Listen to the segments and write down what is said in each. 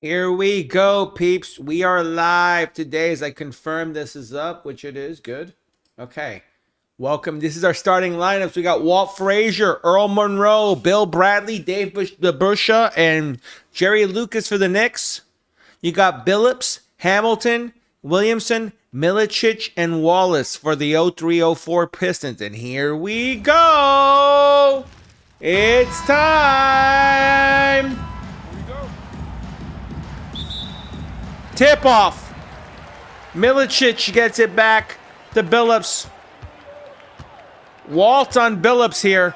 Here we go, peeps. We are live today as I confirm this is up, which it is. Good. Okay. Welcome. This is our starting lineups. We got Walt Frazier, Earl Monroe, Bill Bradley, Dave DeBusschere, and Jerry Lucas for the Knicks. You got Billups, Hamilton, Williamson, Milicic, and Wallace for the 03-04 Pistons. And here we go. It's time. Tip off. Milicic gets it back to Billups. Walt on Billups here.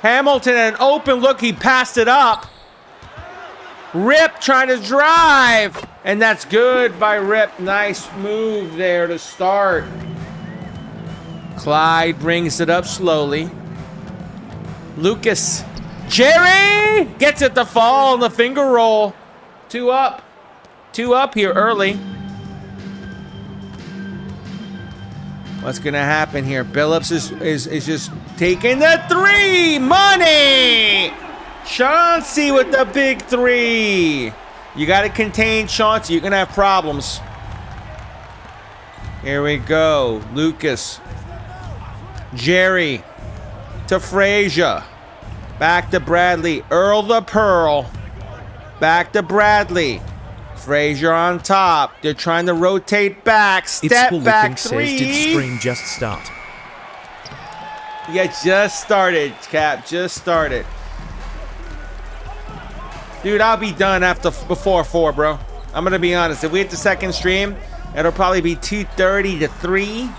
Hamilton, an open look. He passed it up. Rip trying to drive. And that's good by Rip. Nice move there to start. Clyde brings it up slowly. Lucas. Jerry gets it to fall on the finger roll. Two up here early. What's going to happen here? Billups is just taking the three. Money! Chauncey with the big three. You got to contain Chauncey. You're going to have problems. Here we go. Lucas. Jerry to Frazier. Back to Bradley. Earl the Pearl. Back to Bradley. Frazier on top. They're trying to rotate back. Step back three. Did spring just start? Yeah, just started, Cap. Just started. Dude, I'll be done before 4, bro. I'm gonna be honest. If we hit the second stream, it'll probably be 2:30 to 3,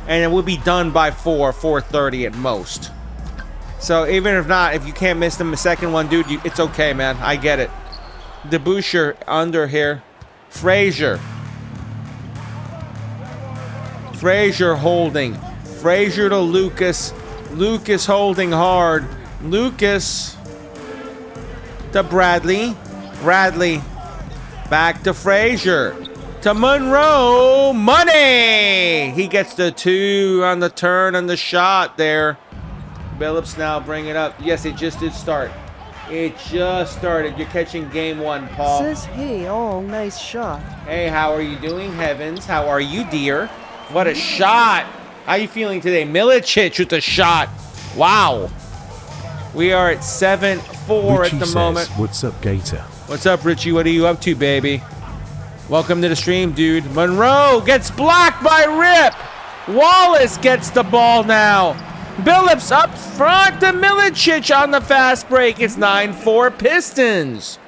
and it will be done by 4:30 at most. So even if not, if you can't miss the second one, dude, it's okay, man. I get it. DeBusschere under here. Frazier. Frazier holding. Frazier to Lucas. Lucas holding hard. Lucas to Bradley. Bradley back to Frazier. To Monroe. Money! He gets the 2 on the turn and the shot there. Billups now bring it up. Yes, it just did start. It just started. You're catching game 1, Paul. Says he. Oh, nice shot. Hey, how are you doing, Heavens? How are you, dear? What a shot. How are you feeling today? Milicic with the shot. Wow. We are at 7-4 Richie at the says, moment. "What's up, Gator?" What's up, Richie? What are you up to, baby? Welcome to the stream, dude. Monroe gets blocked by Rip. Wallace gets the ball now. Billups up front to Milicic on the fast break. It's 9-4 Pistons.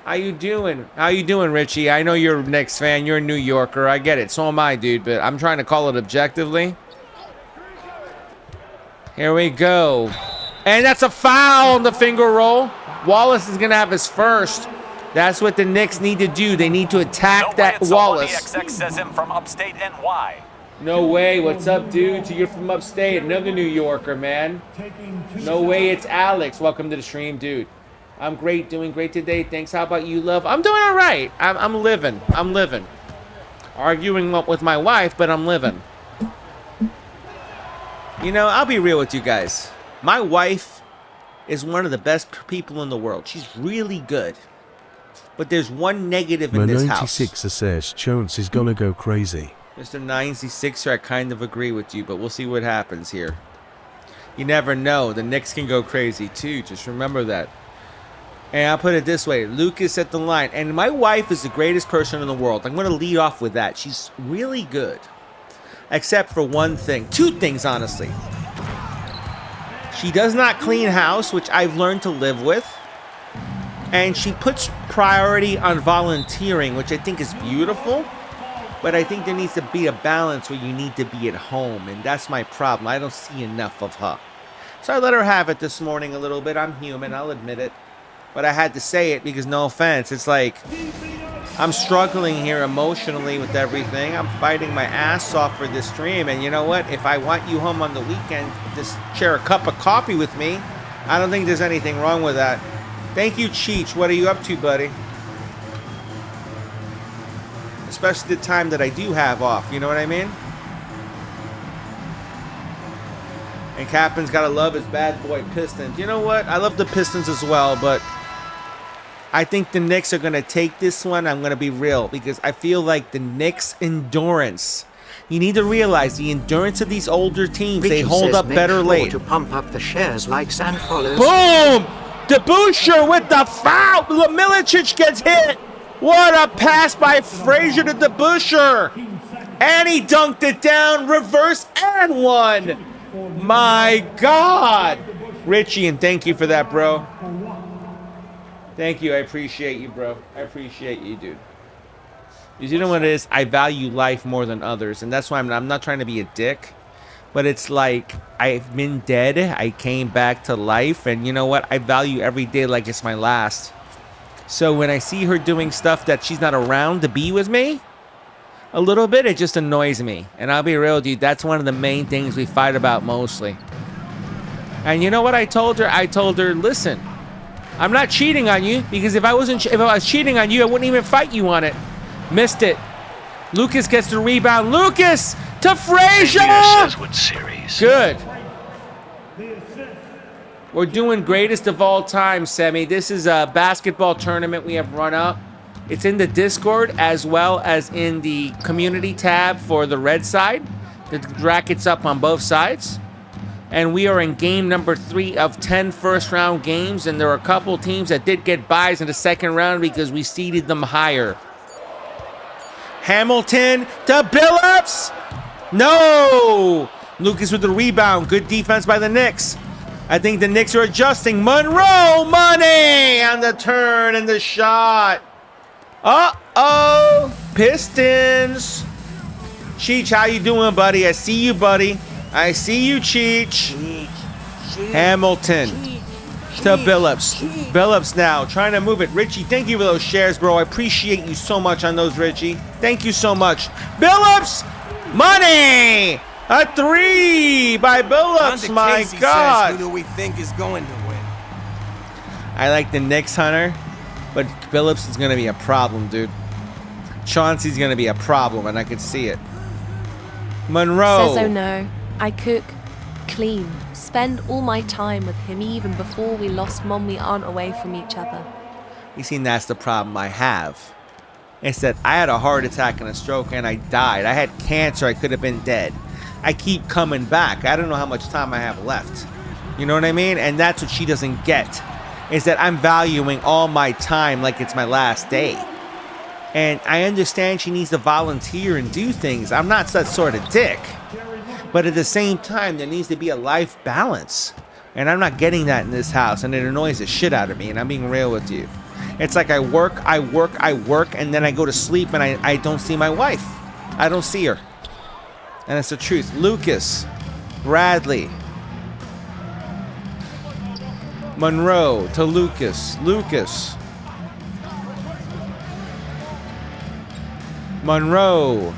How you doing? How you doing, Richie? I know you're a Knicks fan. You're a New Yorker. I get it. So am I, dude. But I'm trying to call it objectively. Here we go. And that's a foul on the finger roll. Wallace is going to have his first. That's what the Knicks need to do. They need to attack that Wallace. XX says him from upstate NY. No way. What's up, dude? You're from upstate. Another New Yorker, man. No way. It's Alex. Welcome to the stream, dude. I'm great. Doing great today. Thanks. How about you, love? I'm doing all right. I'm living. I'm living. Arguing with my wife, but I'm living. You know, I'll be real with you guys. My wife is one of the best people in the world. She's really good. But there's one negative in this house. 96er says Chauncey's gonna go crazy. Mr. 96er, I kind of agree with you, but we'll see what happens here. You never know. The Knicks can go crazy, too. Just remember that. And I'll put it this way. Lucas at the line. And my wife is the greatest person in the world. I'm going to lead off with that. She's really good. Except for one thing. 2 things, honestly. She does not clean house, which I've learned to live with. And she puts priority on volunteering, which I think is beautiful. But I think there needs to be a balance where you need to be at home. And that's my problem. I don't see enough of her. So I let her have it this morning a little bit. I'm human. I'll admit it. But I had to say it because, no offense, it's like I'm struggling here emotionally with everything. I'm fighting my ass off for this stream. And you know what? If I want you home on the weekend to share a cup of coffee with me, I don't think there's anything wrong with that. Thank you, Cheech. What are you up to, buddy? Especially the time that I do have off. You know what I mean? And Captain's got to love his bad boy Pistons. You know what? I love the Pistons as well, but I think the Knicks are going to take this one. I'm going to be real because I feel like the Knicks' endurance. You need to realize the endurance of these older teams. Richie they hold says up make better sure late. to pump up the shares like Sand follows. Boom! DeBusschere with the foul. Milicic gets hit. What a pass by Frazier to DeBusschere. And he dunked it down, reverse and one. My God. Richie, and thank you for that, bro. Thank you. I appreciate you, bro. I appreciate you, dude. You know what it is? I value life more than others. And that's why I'm not trying to be a dick. But it's like I've been dead. I came back to life. And you know what? I value every day like it's my last. So when I see her doing stuff that she's not around to be with me, a little bit, it just annoys me. And I'll be real, dude. That's one of the main things we fight about mostly. And you know what I told her? I told her, listen, I'm not cheating on you because if I was cheating on you, I wouldn't even fight you on it. Missed it. Lucas gets the rebound. Lucas to Frazier. Good. We're doing greatest of all time, Semi. This is a basketball tournament we have run up. It's in the Discord as well as in the community tab for the red side. The bracket's up on both sides. And we are in game number 3 of 10 first-round games. And there are a couple teams that did get buys in the second round because we seeded them higher. Hamilton to Billups. No! Lucas with the rebound. Good defense by the Knicks. I think the Knicks are adjusting. Monroe, money on the turn and the shot. Uh-oh. Pistons. Cheech, how you doing, buddy? I see you, buddy. I see you, Cheech. Hamilton to Billups. Billups now trying to move it. Richie, thank you for those shares, bro. I appreciate you so much on those, Richie. Thank you so much. Billups, money. A 3 by Billups. My God. Who do we think is going to win? I like the Knicks, Hunter, but Billups is going to be a problem, dude. Chauncey's going to be a problem, and I can see it. Monroe. Says, oh no, I cook, clean, spend all my time with him even before we lost Mom. We aren't away from each other. You see, that's the problem I have. It's that I had a heart attack and a stroke, and I died. I had cancer. I could have been dead. I keep coming back. I don't know how much time I have left. You know what I mean? And that's what she doesn't get. Is that I'm valuing all my time like it's my last day. And I understand she needs to volunteer and do things. I'm not that sort of dick. But at the same time, there needs to be a life balance. And I'm not getting that in this house. And it annoys the shit out of me. And I'm being real with you. It's like I work, and then I go to sleep and I don't see my wife. I don't see her. And it's the truth. Lucas. Bradley. Monroe to Lucas. Lucas. Monroe.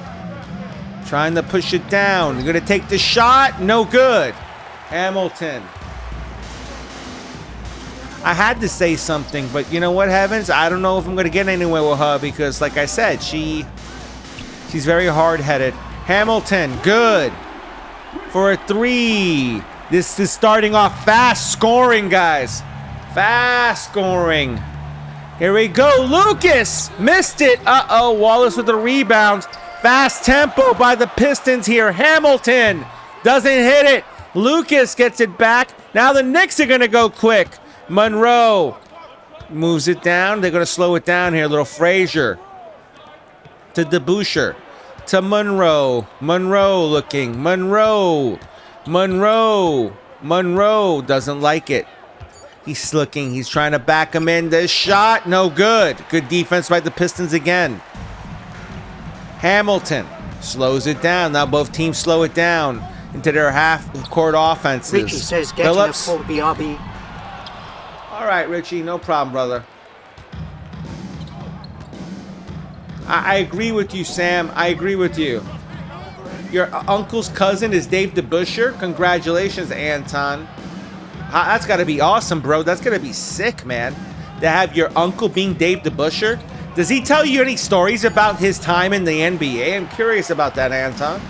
Trying to push it down. You're going to take the shot. No good. Hamilton. I had to say something, but you know what, Heavens? I don't know if I'm going to get anywhere with her because, like I said, she's very hard-headed. Hamilton, good. For a 3. This is starting off fast scoring, guys. Fast scoring. Here we go. Lucas missed it. Uh-oh. Wallace with the rebound. Fast tempo by the Pistons here. Hamilton doesn't hit it. Lucas gets it back. Now the Knicks are going to go quick. Monroe moves it down. They're going to slow it down here. Little Frazier to DeBusschere to Monroe. Monroe looking. Monroe doesn't like it. He's looking. He's trying to back him in. The shot, no good. Good defense by the Pistons again. Hamilton slows it down. Now both teams slow it down into their half-court offenses. Richie says getting a full BRB. All right, Richie, no problem, brother. I agree with you, Sam. I agree with you. Your uncle's cousin is Dave DeBusschere. Congratulations, Anton. That's got to be awesome, bro. That's going to be sick, man. To have your uncle being Dave DeBusschere. Does he tell you any stories about his time in the NBA? I'm curious about that, Anton.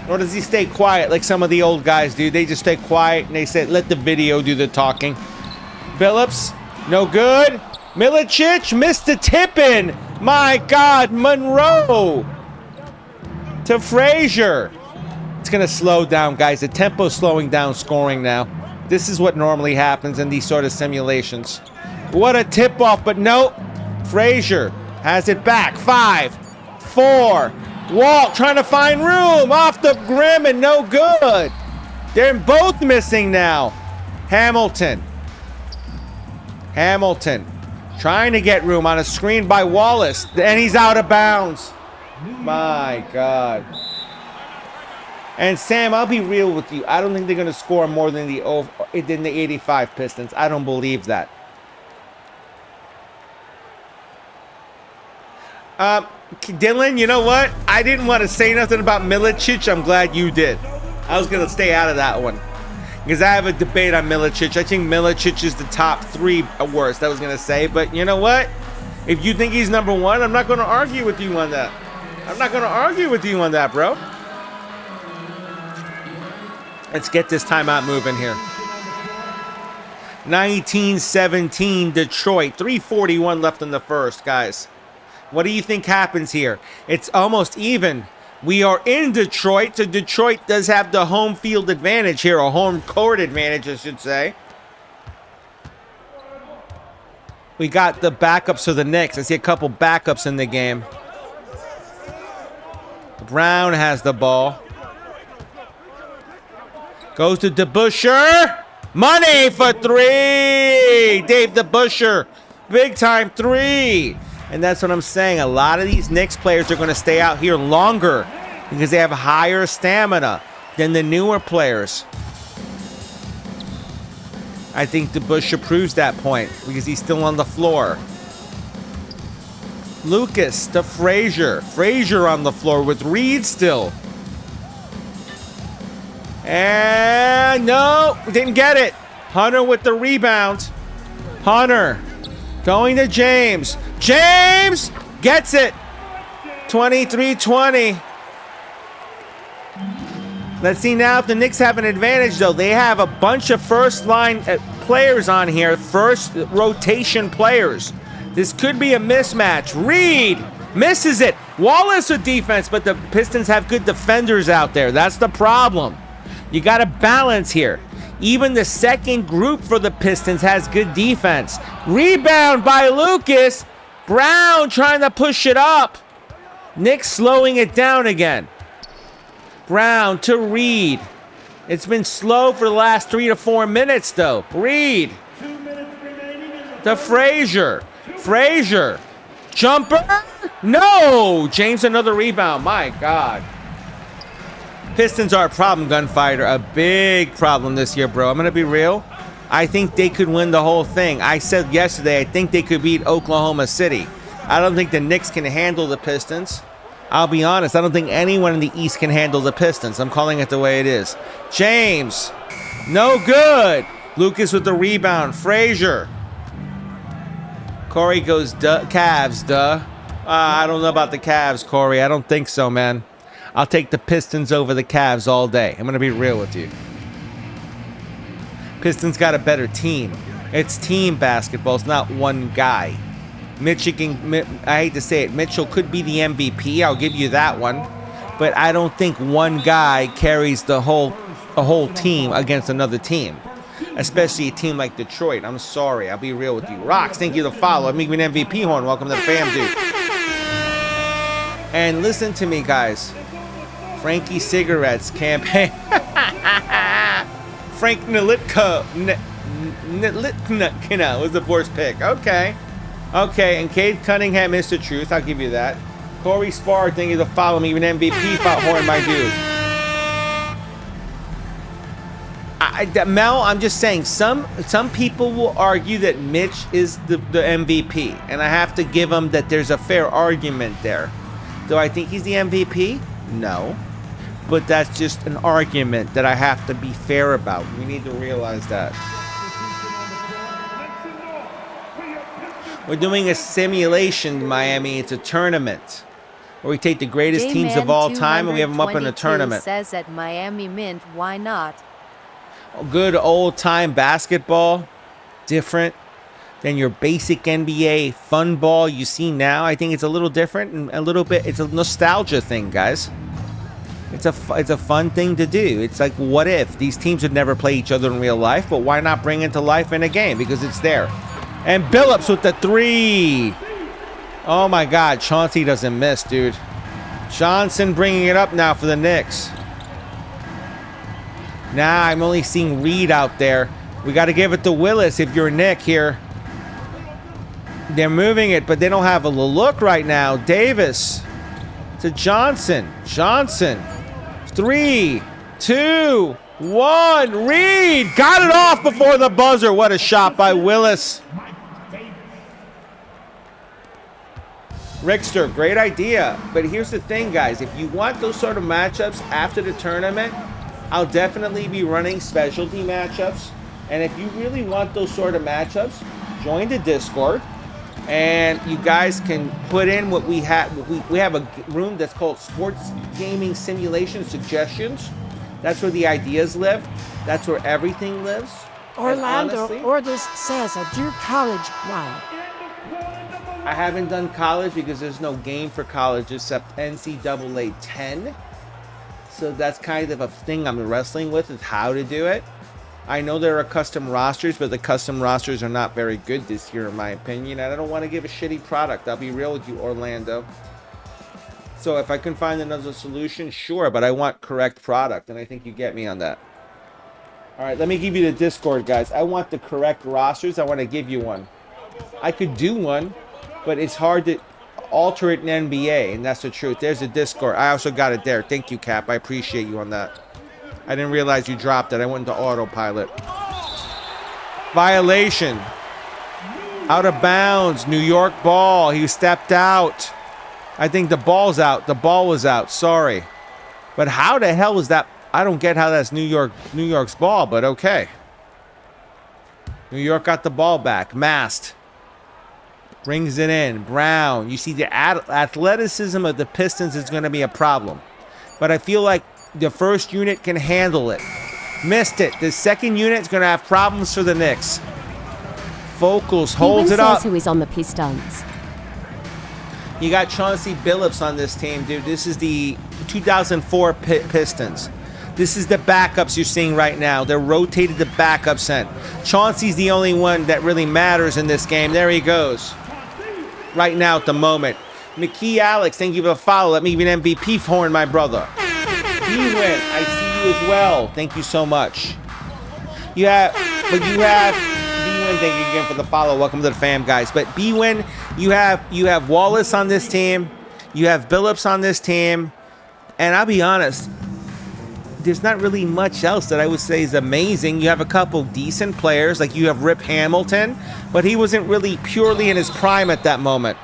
Or does he stay quiet like some of the old guys do? They just stay quiet and they say, let the video do the talking. Billups, no good. Milicic missed the tip-in. My God, Monroe to Frazier. It's going to slow down, guys. The tempo's slowing down scoring now. This is what normally happens in these sort of simulations. What a tip-off, but no. Frazier has it back. 5, 4. Walt trying to find room. Off the rim and no good. They're both missing now. Hamilton trying to get room on a screen by Wallace. And he's out of bounds. My God. And Sam, I'll be real with you. I don't think they're going to score more than the 85 Pistons. I don't believe that. Dylan, you know what? I didn't want to say nothing about Milicic. I'm glad you did. I was going to stay out of that one. Because I have a debate on Milicic. I think Milicic is the top 3 worst, I was going to say. But you know what? If you think he's number 1, I'm not going to argue with you on that. Bro. Let's get this timeout moving here. 19-17 Detroit. 3:41 left in the first, guys. What do you think happens here? It's almost even. We are in Detroit, so Detroit does have the home field advantage here, or home court advantage, I should say. We got the backups for the Knicks. I see a couple backups in the game. Brown has the ball. Goes to DeBusschere. Money for 3. Dave DeBusschere. Big time 3. And that's what I'm saying. A lot of these Knicks players are going to stay out here longer because they have higher stamina than the newer players. I think DeBusschere proves that point because he's still on the floor. Lucas to Frazier. Frazier on the floor with Reed still. And no, didn't get it. Hunter with the rebound. Hunter going to James. James gets it. 23-20. Let's see now if the Knicks have an advantage, though. They have a bunch of first-line players on here, first rotation players. This could be a mismatch. Reed misses it. Wallace with defense, but the Pistons have good defenders out there. That's the problem. You got to balance here. Even the second group for the Pistons has good defense. Rebound by Lucas. Brown trying to push it up. Knicks slowing it down again. Brown to Reed. It's been slow for the last 3 to 4 minutes, though. Reed. 2 minutes remaining. To Frazier. Frazier. Jumper. No. James another rebound. My God. Pistons are a problem, Gunfighter. A big problem this year, bro. I'm going to be real. I think they could win the whole thing. I said yesterday I think they could beat Oklahoma City. I don't think the Knicks can handle the Pistons. I'll be honest. I don't think anyone in the East can handle the Pistons. I'm calling it the way it is. James. No good. Lucas with the rebound. Frazier. Corey goes, Cavs, I don't know about the Cavs, Corey. I don't think so, man. I'll take the Pistons over the Cavs all day. I'm going to be real with you. Pistons got a better team. It's team basketball. It's not one guy. I hate to say it, Mitchell could be the MVP. I'll give you that one. But I don't think one guy carries a whole team against another team. Especially a team like Detroit. I'm sorry. I'll be real with you. Rocks, thank you for the follow. I'm making an MVP horn. Welcome to the fam, dude. And listen to me, guys. Frankie Cigarettes campaign. Frank Nalitka was the first pick. Okay. And Cade Cunningham is the truth. I'll give you that. Corey Spar, thank you to follow me. Even MVP horn, my dude. Mel, I'm just saying, some people will argue that Mitch is the MVP, and I have to give them that there's a fair argument there. Do I think he's the MVP? No. But that's just an argument that I have to be fair about. We need to realize that. We're doing a simulation in Miami. It's a tournament where we take the greatest teams of all time and we have them up in a tournament. Says at Miami Mint, why not? Good old time basketball. Different. than your basic NBA fun ball you see now. I think it's a little different and a little bit, it's a nostalgia thing, guys. It's a fun thing to do. It's like, what if these teams would never play each other in real life, but why not bring it to life in a game? Because it's there. And Billups with the 3. Oh my God, Chauncey doesn't miss, dude. Johnson bringing it up now for the Knicks. Now I'm only seeing Reed out there. We got to give it to Willis if you're Nick here. They're moving it, but they don't have a look right now. Davis to Johnson. Johnson. 3, 2, 1. Reed got it off before the buzzer. What a shot by Willis. Rickster, great idea. But here's the thing, guys. If you want those sort of matchups after the tournament, I'll definitely be running specialty matchups. And if you really want those sort of matchups, join the Discord. And you guys can put in what we have. We have a room that's called Sports Gaming Simulation Suggestions. That's where the ideas live. That's where everything lives. Orlando honestly, Orders says I do college one. I haven't done college because there's no game for college except NCAA 10. So that's kind of a thing I'm wrestling with, is how to do it. I know there are custom rosters, but the custom rosters are not very good this year, in my opinion. And I don't want to give a shitty product. I'll be real with you, Orlando. So if I can find another solution, sure. But I want correct product, and I think you get me on that. All right, let me give you the Discord, guys. I want the correct rosters. I want to give you one. I could do one, but it's hard to alter it in NBA, and that's the truth. There's the Discord. I also got it there. Thank you, Cap. I appreciate you on that. I didn't realize you dropped it. I went into autopilot. Violation. Out of bounds. New York ball. He stepped out. I think the ball's out. The ball was out. Sorry. But how the hell is that? I don't get how that's New York's ball, but okay. New York got the ball back. Mast. Brings it in. Brown. You see, the athleticism of the Pistons is going to be a problem. But I feel like the first unit can handle it. Missed it. The second unit is going to have problems for the Knicks. Focals holds it up. Who is on the Pistons? You got Chauncey Billups on this team, dude. This is the 2004 Pistons. This is the backups you're seeing right now. They're rotated the backups in. Chauncey's the only one that really matters in this game. There he goes. Right now at the moment. McKee Alex, thank you for the follow. Let me give you an MVP horn, my brother. B-Win, I see you as well. Thank you so much. You have B-Win, thank you again for the follow. Welcome to the fam, guys. But B-Win, you have Wallace on this team. You have Billups on this team. And I'll be honest, there's not really much else that I would say is amazing. You have a couple decent players, like you have Rip Hamilton, but he wasn't really purely in his prime at that moment.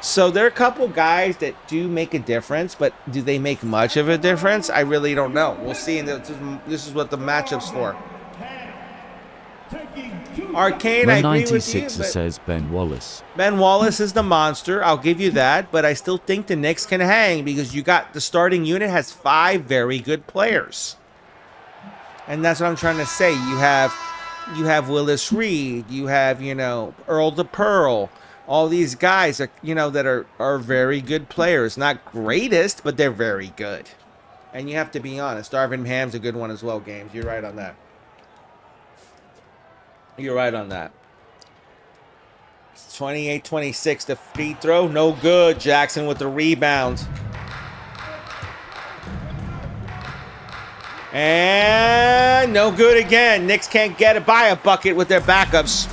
So there are a couple guys that do make a difference, but do they make much of a difference? I really don't know. We'll see. And this is what the matchup's for. Arcane, I agree with you. But says Ben Wallace. Ben Wallace is the monster. I'll give you that. But I still think the Knicks can hang because you got the starting unit has 5 very good players. And that's what I'm trying to say. You have Willis Reed. You have, Earl the Pearl. All these guys are, that are very good players. Not greatest, but they're very good. And you have to be honest. Darvin Ham's a good one as well, Games. You're right on that. You're right on that. 28-26, the free throw. No good. Jackson with the rebound. And no good again. Knicks can't get it by a bucket with their backups.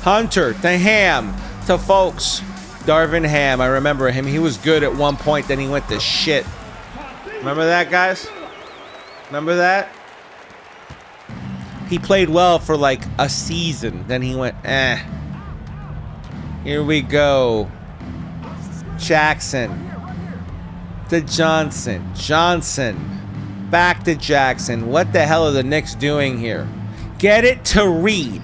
Hunter to Ham to Folks. Darvin Ham, I remember him. He was good at one point, then he went to shit. Remember that, guys? Remember that? He played well for like a season. Then he went, eh. Here we go. Jackson. To Johnson. Johnson. Back to Jackson. What the hell are the Knicks doing here? Get it to Reed.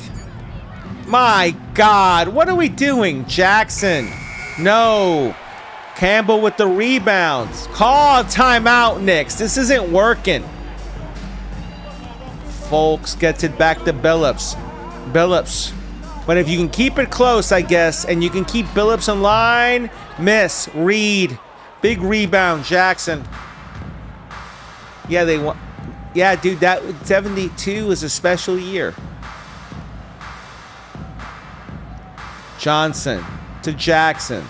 My God. What are we doing? Jackson. No. Campbell with the rebounds. Call timeout, Knicks. This isn't working. Folks gets it back to Billups. Billups. But if you can keep it close, I guess, and you can keep Billups in line, miss. Reed. Big rebound, Jackson. Yeah, they want. Yeah, dude, that 72 was a special year. Johnson to Jackson.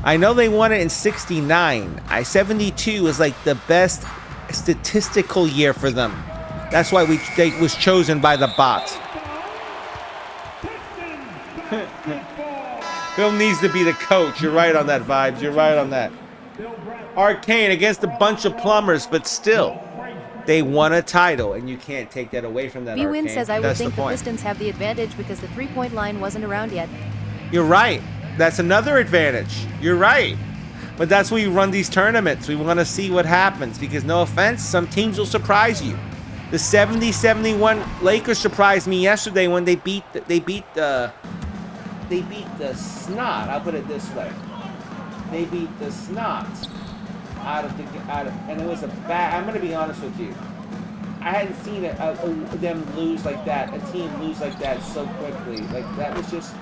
I know they won it in 69. 72 was like the best statistical year for them. That's why they was chosen by the bot. Bill needs to be the coach. You're right on that, Vibes. You're right on that. Arcane against a bunch of plumbers, but still, they won a title, and you can't take that away from that. B-Win says, I would That's think the point. Pistons have the advantage because the three-point line wasn't around yet. You're right. That's another advantage. You're right. But that's why we run these tournaments. We want to see what happens because, no offense, some teams will surprise you. The 70-71 Lakers surprised me yesterday when they beat the snot. I'll put it this way. They beat the snot and it was a bad. I'm gonna be honest with you. I hadn't seen them lose like that. A team lose like that so quickly. Like that was just.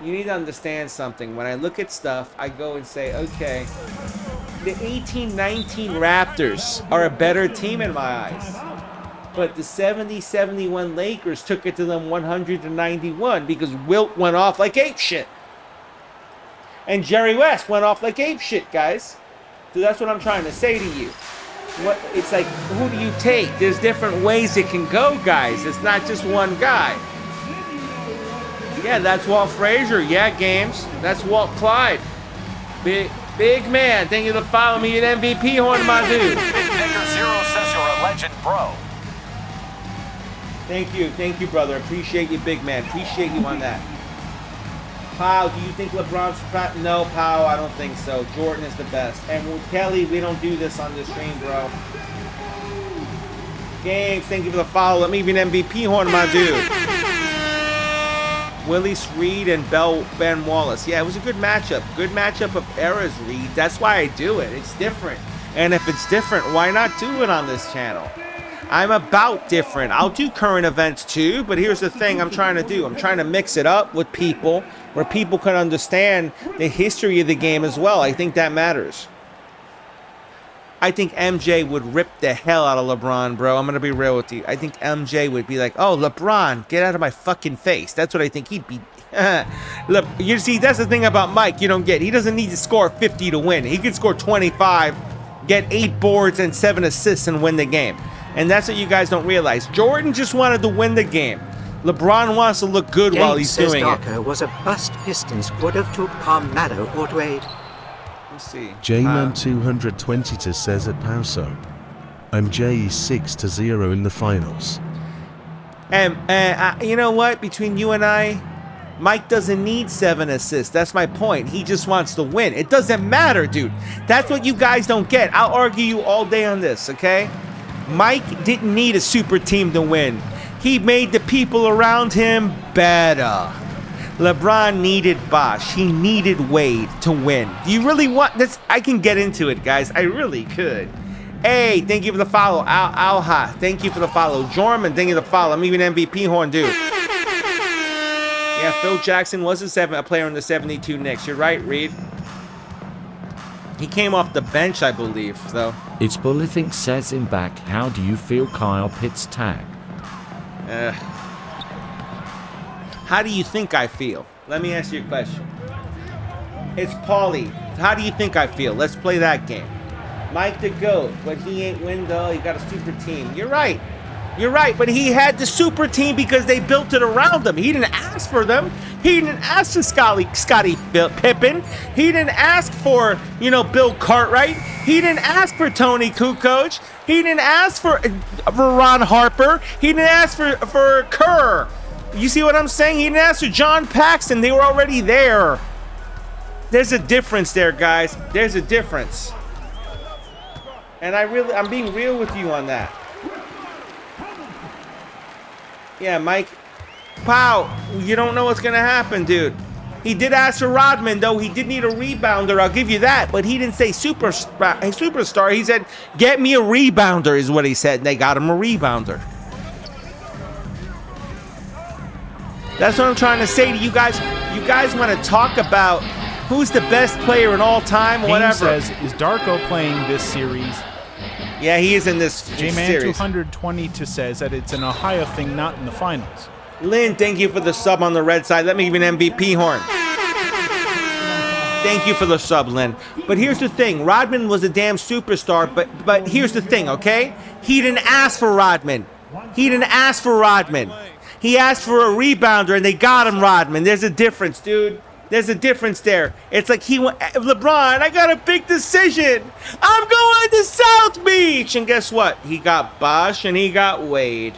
You need to understand something. When I look at stuff, I go and say, okay, the 18-19 Raptors are a better team in my eyes. But the 70-71 Lakers took it to them 191 because Wilt went off like ape shit. And Jerry West went off like ape shit, guys. So that's what I'm trying to say to you. It's like, who do you take? There's different ways it can go, guys. It's not just one guy. Yeah, that's Walt Frazier. Yeah, games. That's Walt Clyde. Big man. Thank you for following me at MVP Horn, my dude. Big Nigger Zero says you're a legend, bro. Thank you, brother. Appreciate you, big man. Appreciate you on that. Powell, do you think LeBron's no, Powell, I don't think so. Jordan is the best. And with Kelly, we don't do this on the stream, bro. Games, thank you for the follow. Let me be an MVP Horn, my dude. Willis Reed and Ben Wallace. Yeah, it was a good matchup. Good matchup of eras, Reed. That's why I do it. It's different. And if it's different, why not do it on this channel? I'm about different. I'll do current events too, but here's the thing I'm trying to do. I'm trying to mix it up with people where people can understand the history of the game as well. I think that matters. I think MJ would rip the hell out of LeBron, bro. I'm going to be real with you. I think MJ would be like, oh, LeBron, get out of my fucking face. That's what I think he'd be. Look, you see, that's the thing about Mike you don't get. He doesn't need to score 50 to win. He could score 25, get 8 boards and 7 assists and win the game. And that's what you guys don't realize. Jordan just wanted to win the game. LeBron wants to look good while he's doing it. Was a bust Pistons would have took Carmelo or Wade. Let's see. J-Man 222 says at Pauso, MJ is 6-0 in the finals. And you know what? Between you and I, Mike doesn't need 7 assists. That's my point. He just wants to win. It doesn't matter, dude. That's what you guys don't get. I'll argue you all day on this, okay? Mike didn't need a super team to win. He made the people around him better. LeBron needed Bosh. He needed Wade to win. Do you really want this? I can get into it, guys. I really could. Hey, thank you for the follow. Alha, thank you for the follow. Jorman, thank you for the follow. I'm even MVP Horn, dude. Yeah, Phil Jackson was a player in the 72 Knicks. You're right, Reed. He came off the bench, I believe, though. It's Bullithink says in back, how do you feel Kyle Pitt's tag? How do you think I feel? Let me ask you a question. It's Paulie. How do you think I feel? Let's play that game. Mike the GOAT, but he ain't win though. He got a super team. You're right. You're right, but he had the super team because they built it around him. He didn't ask for them. He didn't ask for Scottie Pippen. He didn't ask for, Bill Cartwright. He didn't ask for Tony Kukoc. He didn't ask for Ron Harper. He didn't ask for Kerr. You see what I'm saying? He didn't ask for John Paxson. They were already there. There's a difference there, guys. There's a difference. And I'm being real with you on that. Yeah, Mike. Pow, you don't know what's going to happen, dude. He did ask for Rodman, though. He did need a rebounder. I'll give you that. But he didn't say superstar. He said, get me a rebounder is what he said. And they got him a rebounder. That's what I'm trying to say to you guys. You guys want to talk about who's the best player in all time, whatever. Says, is Darko playing this series? Yeah, he is in this series. J-Man222 says that it's an Ohio thing, not in the finals. Lynn, thank you for the sub on the red side. Let me give you an MVP horn. Thank you for the sub, Lynn. But here's the thing. Rodman was a damn superstar, but here's the thing, okay? He didn't ask for Rodman. He didn't ask for Rodman. He asked for a rebounder, and they got him Rodman. There's a difference, dude. There's a difference there. It's like he went, LeBron, I got a big decision. I'm going to South Beach. And guess what? He got Bosh and he got Wade.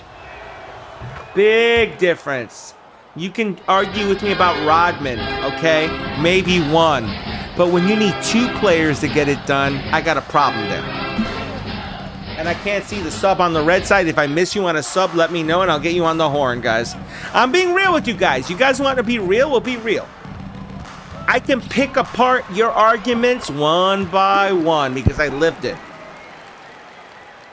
Big difference. You can argue with me about Rodman, okay? Maybe one. But when you need two players to get it done, I got a problem there. And I can't see the sub on the red side. If I miss you on a sub, let me know and I'll get you on the horn, guys. I'm being real with you guys. You guys want to be real? We'll be real. I can pick apart your arguments one by one because I lived it.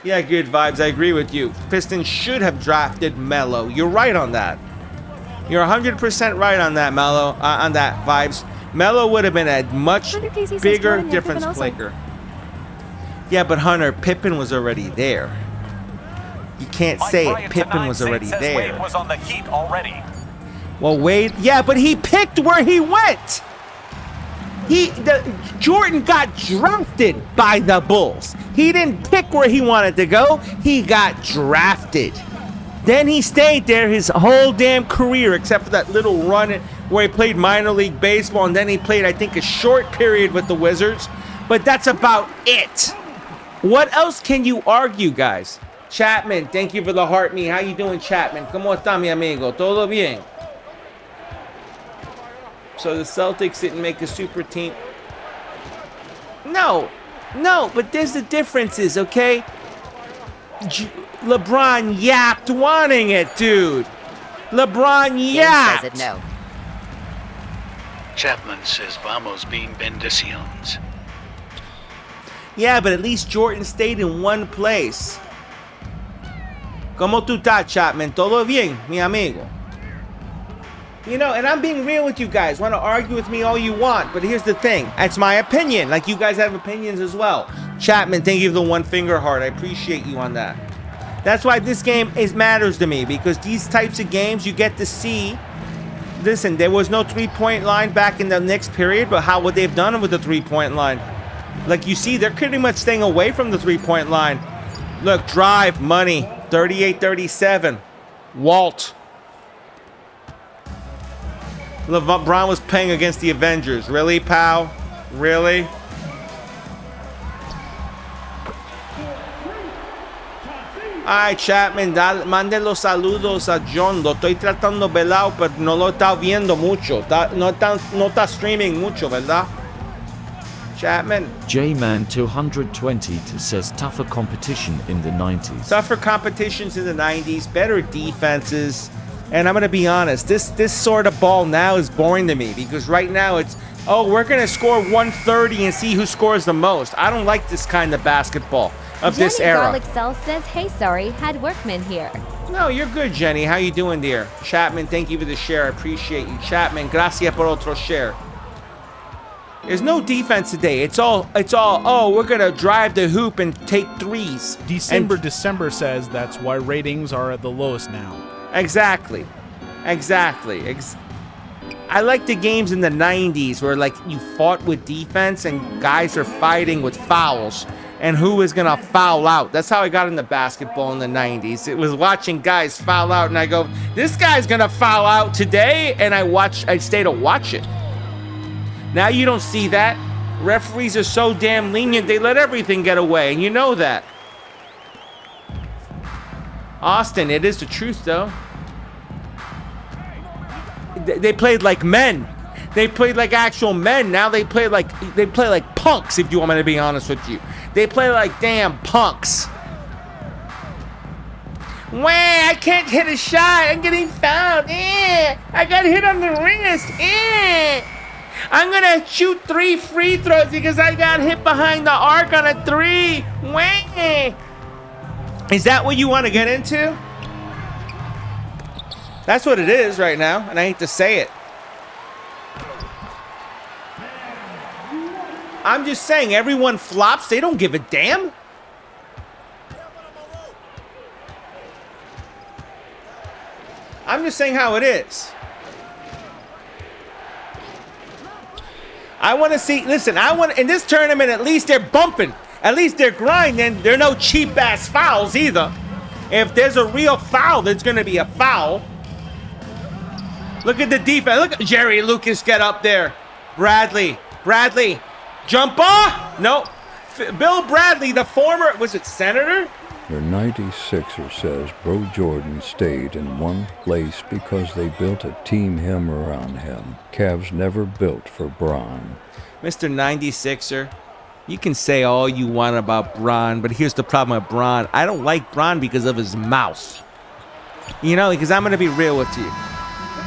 Yeah, good vibes. I agree with you. Pistons should have drafted Melo. You're right on that. You're 100% right on that, Melo. On that, vibes. Melo would have been a much bigger difference maker. Yeah, but Hunter, Pippen was already there. You can't say it. Pippen was already there. Wade was on the Heat already. Well, Wade, yeah, but he picked where he went. Jordan got drafted by the Bulls. He didn't pick where he wanted to go. He got drafted. Then he stayed there his whole damn career, except for that little run where he played minor league baseball, and then he played, I think, a short period with the Wizards. But that's about it. What else can you argue, guys? Chapman, thank you for the heart me. How you doing, Chapman? ¿Cómo está, mi amigo? ¿Todo bien? So the Celtics didn't make a super team. No, but there's the differences, okay? LeBron yapped wanting it, dude. LeBron yapped. Says it no. Chapman says vamos bien bendiciones. Yeah, but at least Jordan stayed in one place. ¿Cómo tú estás, Chapman? ¿Todo bien, mi amigo? You know, and I'm being real with you guys. Want to argue with me all you want, but here's the thing. It's my opinion. Like, you guys have opinions as well. Chapman, thank you for the one finger heart. I appreciate you on that. That's why this game matters to me, because these types of games you get to see. Listen, there was no three-point line back in the Knicks period, but how would they have done with the three-point line? Like, you see, they're pretty much staying away from the three-point line. Look, drive, money, 38-37. Walt. LeBron was playing against the Avengers. Really, pal? Really? Ay, Chapman, mande los saludos a John. Lo estoy tratando velado, pero no lo está viendo mucho. No está streaming mucho, ¿verdad? Chapman. J-Man220 says tougher competition in the 90s. Tougher competitions in the 90s, better defenses. And I'm going to be honest, this sort of ball now is boring to me, because right now it's, oh, we're going to score 130 and see who scores the most. I don't like this kind of basketball of this era. Garlic Cell says, hey, sorry, had Workman here. No, you're good, Jenny. How you doing, dear? Chapman, thank you for the share. I appreciate you. Chapman, gracias por otro share. There's no defense today. It's all, oh, we're going to drive the hoop and take threes. December says that's why ratings are at the lowest now. Exactly. I like the games in the 90s where, like, you fought with defense and guys are fighting with fouls and who is going to foul out. That's how I got into basketball in the 90s. It was watching guys foul out and I go, this guy's going to foul out today, and I stay to watch it. Now you don't see that. Referees are so damn lenient, they let everything get away, and you know that. Austin, it is the truth, though. They played like men. They played like actual men. Now they play like punks, if you want me to be honest with you. They play like damn punks. Wah, I can't hit a shot. I'm getting fouled. I got hit on the wrist. I'm going to shoot 3 free throws because I got hit behind the arc on a 3. Wah. Is that what you want to get into? That's what it is right now, and I hate to say it. I'm just saying, everyone flops. They don't give a damn. I'm just saying how it is. I want to see, listen, in this tournament, at least they're bumping. At least they're grinding. There are no cheap-ass fouls either. If there's a real foul, there's going to be a foul. Look at the defense. Look at Jerry Lucas get up there. Bradley. Jumper? No. Bill Bradley, the former, was it senator? The 96er says Bro Jordan stayed in one place because they built a team him around him. Cavs never built for Bron. Mr. 96er, you can say all you want about Bron, but here's the problem with Bron. I don't like Bron because of his mouth. You know, because I'm going to be real with you.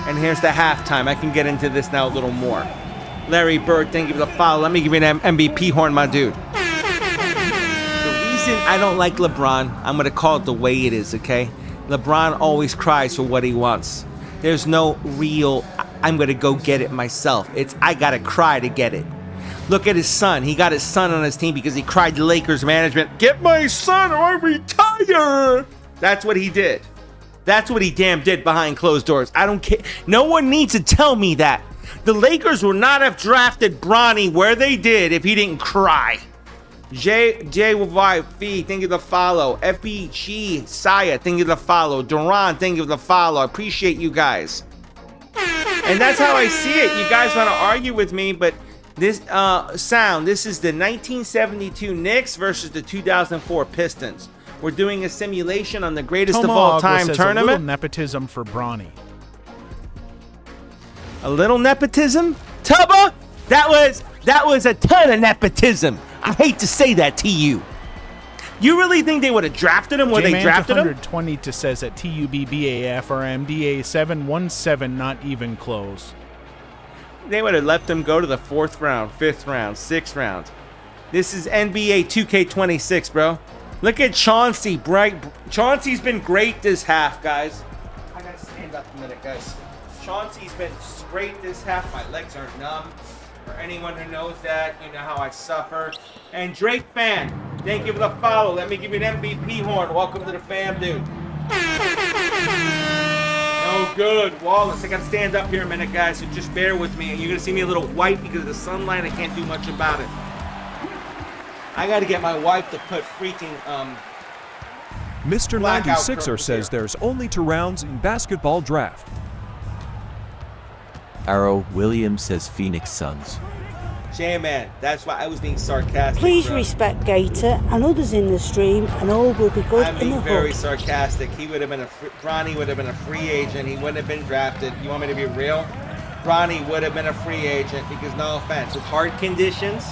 And here's the halftime. I can get into this now a little more. Larry Bird, thank you for the follow. Let me give you an MVP horn, my dude. I don't like LeBron. I'm going to call it the way it is, okay? LeBron always cries for what he wants. There's no real, I'm going to go get it myself. It's, I got to cry to get it. Look at his son. He got his son on his team because he cried to Lakers management, get my son or I retire. That's what he did. That's what he damn did behind closed doors. I don't care. No one needs to tell me that. The Lakers would not have drafted Bronny where they did if he didn't cry. JYV, thank you for the follow. FBG, Saya, thank you for the follow. Duran, thank you for the follow. I appreciate you guys. And that's how I see it. You guys want to argue with me, but this this is the 1972 Knicks versus the 2004 Pistons. We're doing a simulation on the greatest of all time tournament. A little nepotism for Bronny. A little nepotism? Tubba? That was a ton of nepotism. I hate to say that to you. You really think they would have drafted him where they drafted him? 120 says at TUBBAF or MDA 717, not even close. They would have let them go to the 4th round, 5th round, 6th round. This is NBA 2K26, bro. Look at Chauncey. Chauncey's been great this half, guys. I gotta stand up a minute, guys. Chauncey's been great this half. My legs are numb. For anyone who knows that, you know how I suffer. And Drake fan, thank you for the follow. Let me give you an MVP horn. Welcome to the fam, dude. No good. Wallace, I gotta stand up here a minute, guys, so just bear with me. You're gonna see me a little white because of the sunlight. I can't do much about it. I gotta get my wife to put freaking, Mr. 96er says there's only 2 rounds in basketball draft. Arrow Williams says Phoenix Suns. J-Man, that's why I was being sarcastic. Please bro. respect Gator and others in the stream, and all will be good I'm in the being very hood. sarcastic. He would have been Bronny would have been a free agent. He wouldn't have been drafted. You want me to be real? Bronny would have been a free agent because, no offense, with hard conditions,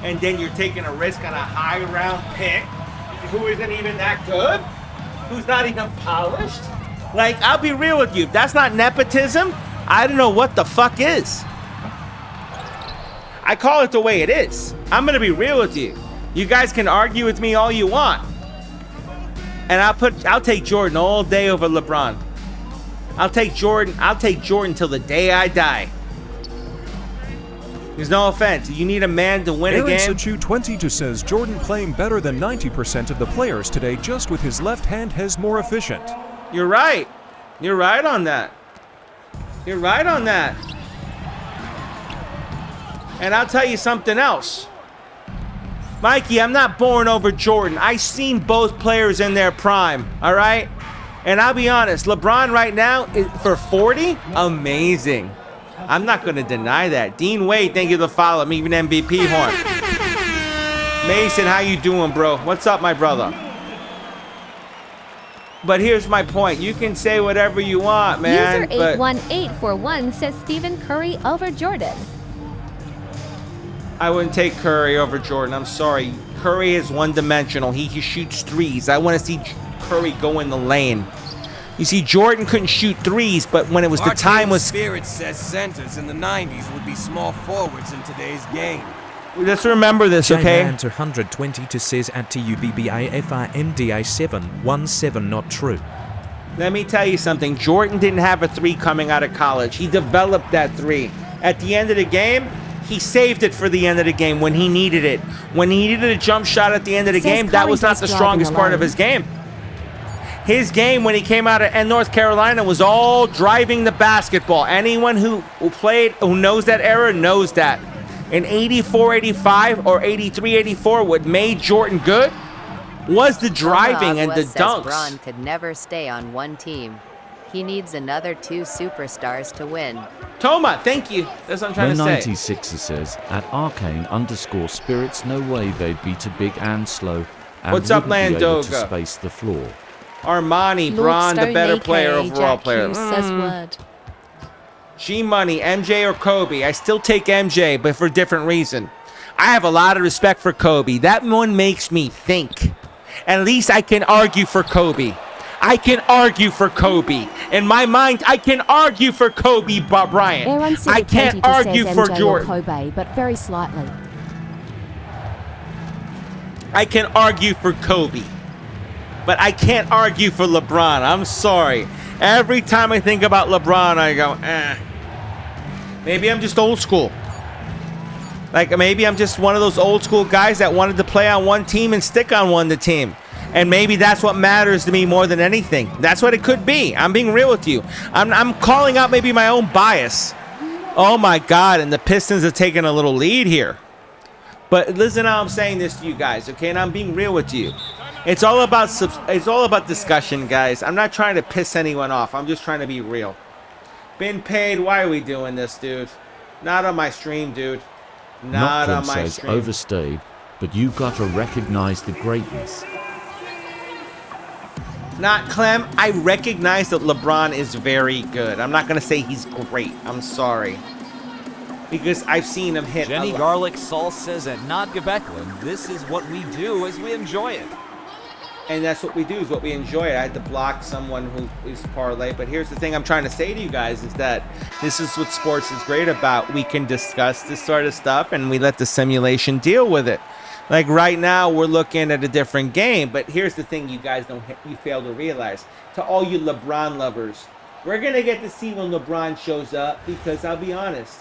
and then you're taking a risk on a high round pick who isn't even that good, who's not even polished. Like, I'll be real with you. If that's not nepotism, I don't know what the fuck is. I call it the way it is. I'm gonna be real with you. You guys can argue with me all you want. And I'll take Jordan all day over LeBron. I'll take Jordan till the day I die. There's no offense. You need a man to win a game. Aaron Sachu 22 says Jordan playing better than 90% of the players today, just with his left hand has more efficient. You're right. You're right on that. You're right on that. And I'll tell you something else. Mikey, I'm not born over Jordan. I've seen both players in their prime, all right? And I'll be honest, LeBron right now, for 40, amazing. I'm not going to deny that. Dean Wade, thank you for the follow. I'm even MVP horn. Mason, how you doing, bro? What's up, my brother? But here's my point. You can say whatever you want, man. User 81841 says Stephen Curry over Jordan. I wouldn't take Curry over Jordan. I'm sorry. Curry is one-dimensional. He shoots threes. I want to see Curry go in the lane. You see, Jordan couldn't shoot threes, but when it was the time was... Spirit says centers in the 90s would be small forwards in today's game. Let's remember this, okay? J-Man 222 says at TUBBAFRMDA717 not true. Let me tell you something. Jordan didn't have a three coming out of college. He developed that three. At the end of the game, he saved it for the end of the game when he needed it. When he needed a jump shot at the end of the game, that was not the strongest part of his game. His game when he came out of North Carolina was all driving the basketball. Anyone who knows that era knows that. In 84-85 or 83-84, what made Jordan good was the driving and the dunks. LeBron could never stay on one team. He needs another 2 superstars to win. Toma, thank you. That's what I'm trying to say. 96er says at arcane_spirits, no way they'd be too big and slow. And What's up, wouldn't be able to Landoga? space the floor. Armani, Braun, the better player, overall player. Says word. G-Money, MJ or Kobe? I still take MJ, but for a different reason. I have a lot of respect for Kobe. That one makes me think. At least I can argue for Kobe. I can argue for Kobe. In my mind, I can argue for Kobe Bryant. I can't argue for Jordan. Kobe, but very slightly. I can argue for Kobe, but I can't argue for LeBron. I'm sorry. Every time I think about LeBron, I go, eh. Maybe I'm just old school. Like, maybe I'm just one of those old school guys that wanted to play on one team and stick on one team. And maybe that's what matters to me more than anything. That's what it could be. I'm being real with you. I'm calling out maybe my own bias. Oh my God, and the Pistons have taken a little lead here. But listen how I'm saying this to you guys, okay? And I'm being real with you. It's all about discussion, guys. I'm not trying to piss anyone off. I'm just trying to be real. Been paid. Why are we doing this, dude? Not on my stream, dude. Not on my says stream. overstayed, but you gotta recognize the greatness. Not Clem. I recognize that LeBron is very good. I'm not gonna say he's great. I'm sorry. Because I've seen him hit. Jenny Garlic Sauce says at Not Gebecklin, this is what we do as we enjoy it. And that's what we do, is what we enjoy it. I had to block someone who is parlay. But here's the thing I'm trying to say to you guys is that this is what sports is great about. We can discuss this sort of stuff and we let the simulation deal with it. Like right now, we're looking at a different game. But here's the thing you guys you fail to realize. To all you LeBron lovers, we're going to get to see when LeBron shows up, because I'll be honest.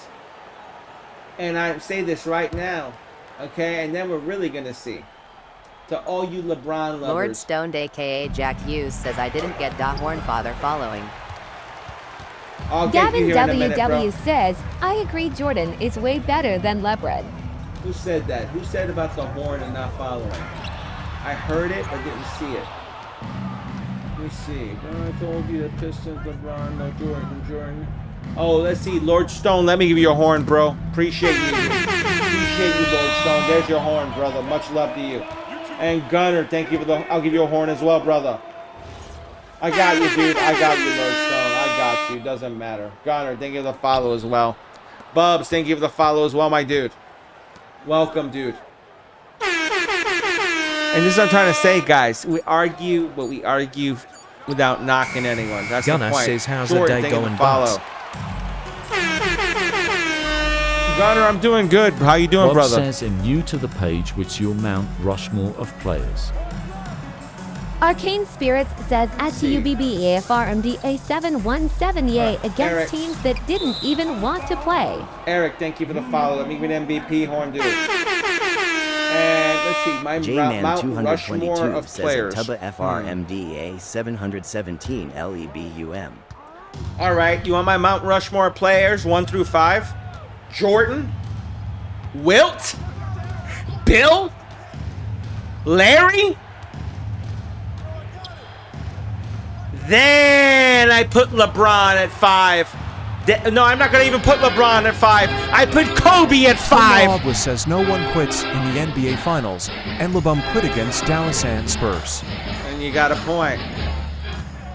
And I say this right now, okay? And then we're really going to see. To all you LeBron lovers. Lord Stoned, a.k.a. Jack Hughes, says I didn't get Da Hornfather following. Gavin WW says, I agree Jordan is way better than LeBron. Who said that? Who said about the horn and not following? I heard it, but didn't see it. Let me see. I told you the Pistons, LeBron, no Jordan. Oh, let's see. Lord Stone, let me give you a horn, bro. Appreciate you. Appreciate you, Lord Stone. There's your horn, brother. Much love to you. And Gunner, thank you for I'll give you a horn as well, brother. I got you, dude. I got you, Lord Stone. I got you. Doesn't matter. Gunner, thank you for the follow as well. Bubs, thank you for the follow as well, my dude. Welcome, dude. And this is what I'm trying to say, guys. We argue, but we argue without knocking anyone. That's Gunner the point. says, how's Jordan, the day going, follow. Bucks? Gunner, I'm doing good. How you doing, Bob brother? says in new to the page, which your Mount Rushmore of players. Arcane Spirits says at TUBBAFRMDA717 yay against Eric. teams that didn't even want to play. Eric, thank you for the follow. Let me give an MVP horn, dude. And let's see, my Mount Rushmore of players. Tubba FRMDA 717 LEBUM. All right, you want my Mount Rushmore players 1 through 5? Jordan, Wilt, Bill, Larry. Then I put LeBron at 5. No, I'm not going to even put LeBron at 5. I put Kobe at 5. Bob says no one quits in the NBA Finals, and LeBron quit against Dallas and Spurs. And you got a point.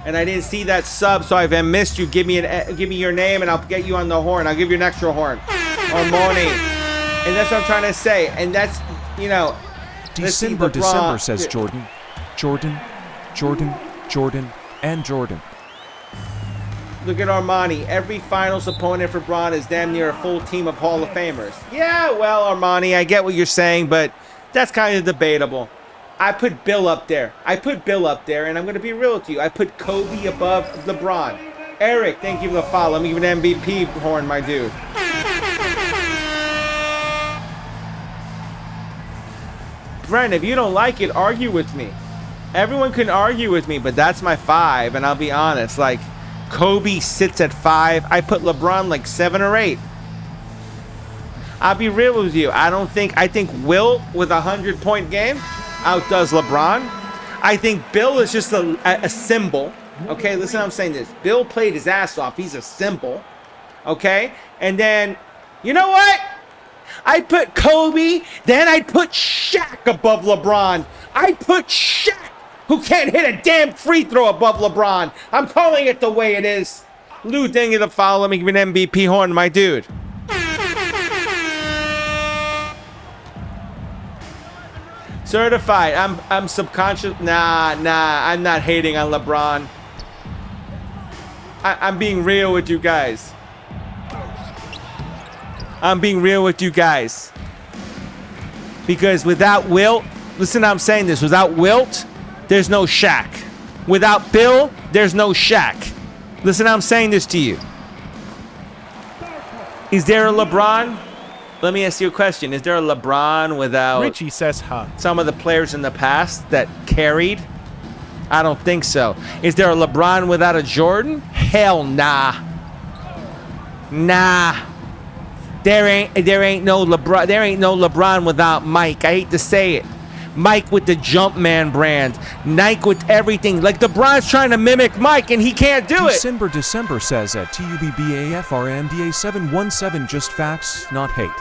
And I didn't see that sub, so I've missed you. Give me your name, and I'll get you on the horn. I'll give you an extra horn. Or Moni. And that's what I'm trying to say. And that's, you know. December says Jordan, and Jordan. Look at Armani. Every finals opponent for Bron is damn near a full team of Hall of Famers. Yeah, well, Armani, I get what you're saying, but that's kind of debatable. I put Bill up there. And I'm going to be real with you. I put Kobe above LeBron. Eric, thank you for the follow. I'm giving an MVP horn, my dude. Brent, if you don't like it, argue with me. Everyone can argue with me, but that's my 5, and I'll be honest. Like, Kobe sits at 5. I put LeBron like 7 or 8. I'll be real with you. I think Wilt with a 100-point game outdoes LeBron. I think Bill is just a symbol. Okay, listen, I'm saying this. Bill played his ass off. He's a symbol. Okay? And then, you know what? I put Kobe, then I put Shaq above LeBron. I put Shaq, who can't hit a damn free throw, above LeBron. I'm calling it the way it is. Lou, thank you to follow. Let me give you an MVP horn, my dude. Certified. I'm subconscious. Nah. I'm not hating on LeBron. I'm being real with you guys. Because without Wilt, listen, I'm saying this. Without Wilt, there's no Shaq. Without Bill, there's no Shaq. Listen, I'm saying this to you. Is there a LeBron? Let me ask you a question. Is there a LeBron without Richie says, huh? Some of the players in the past that carried? I don't think so. Is there a LeBron without a Jordan? Hell nah. Nah. There ain't no LeBron without Mike. I hate to say it. Mike with the Jumpman brand. Nike with everything. Like LeBron's trying to mimic Mike and he can't do it. December says at TUBBAFRMDA717, just facts, not hate.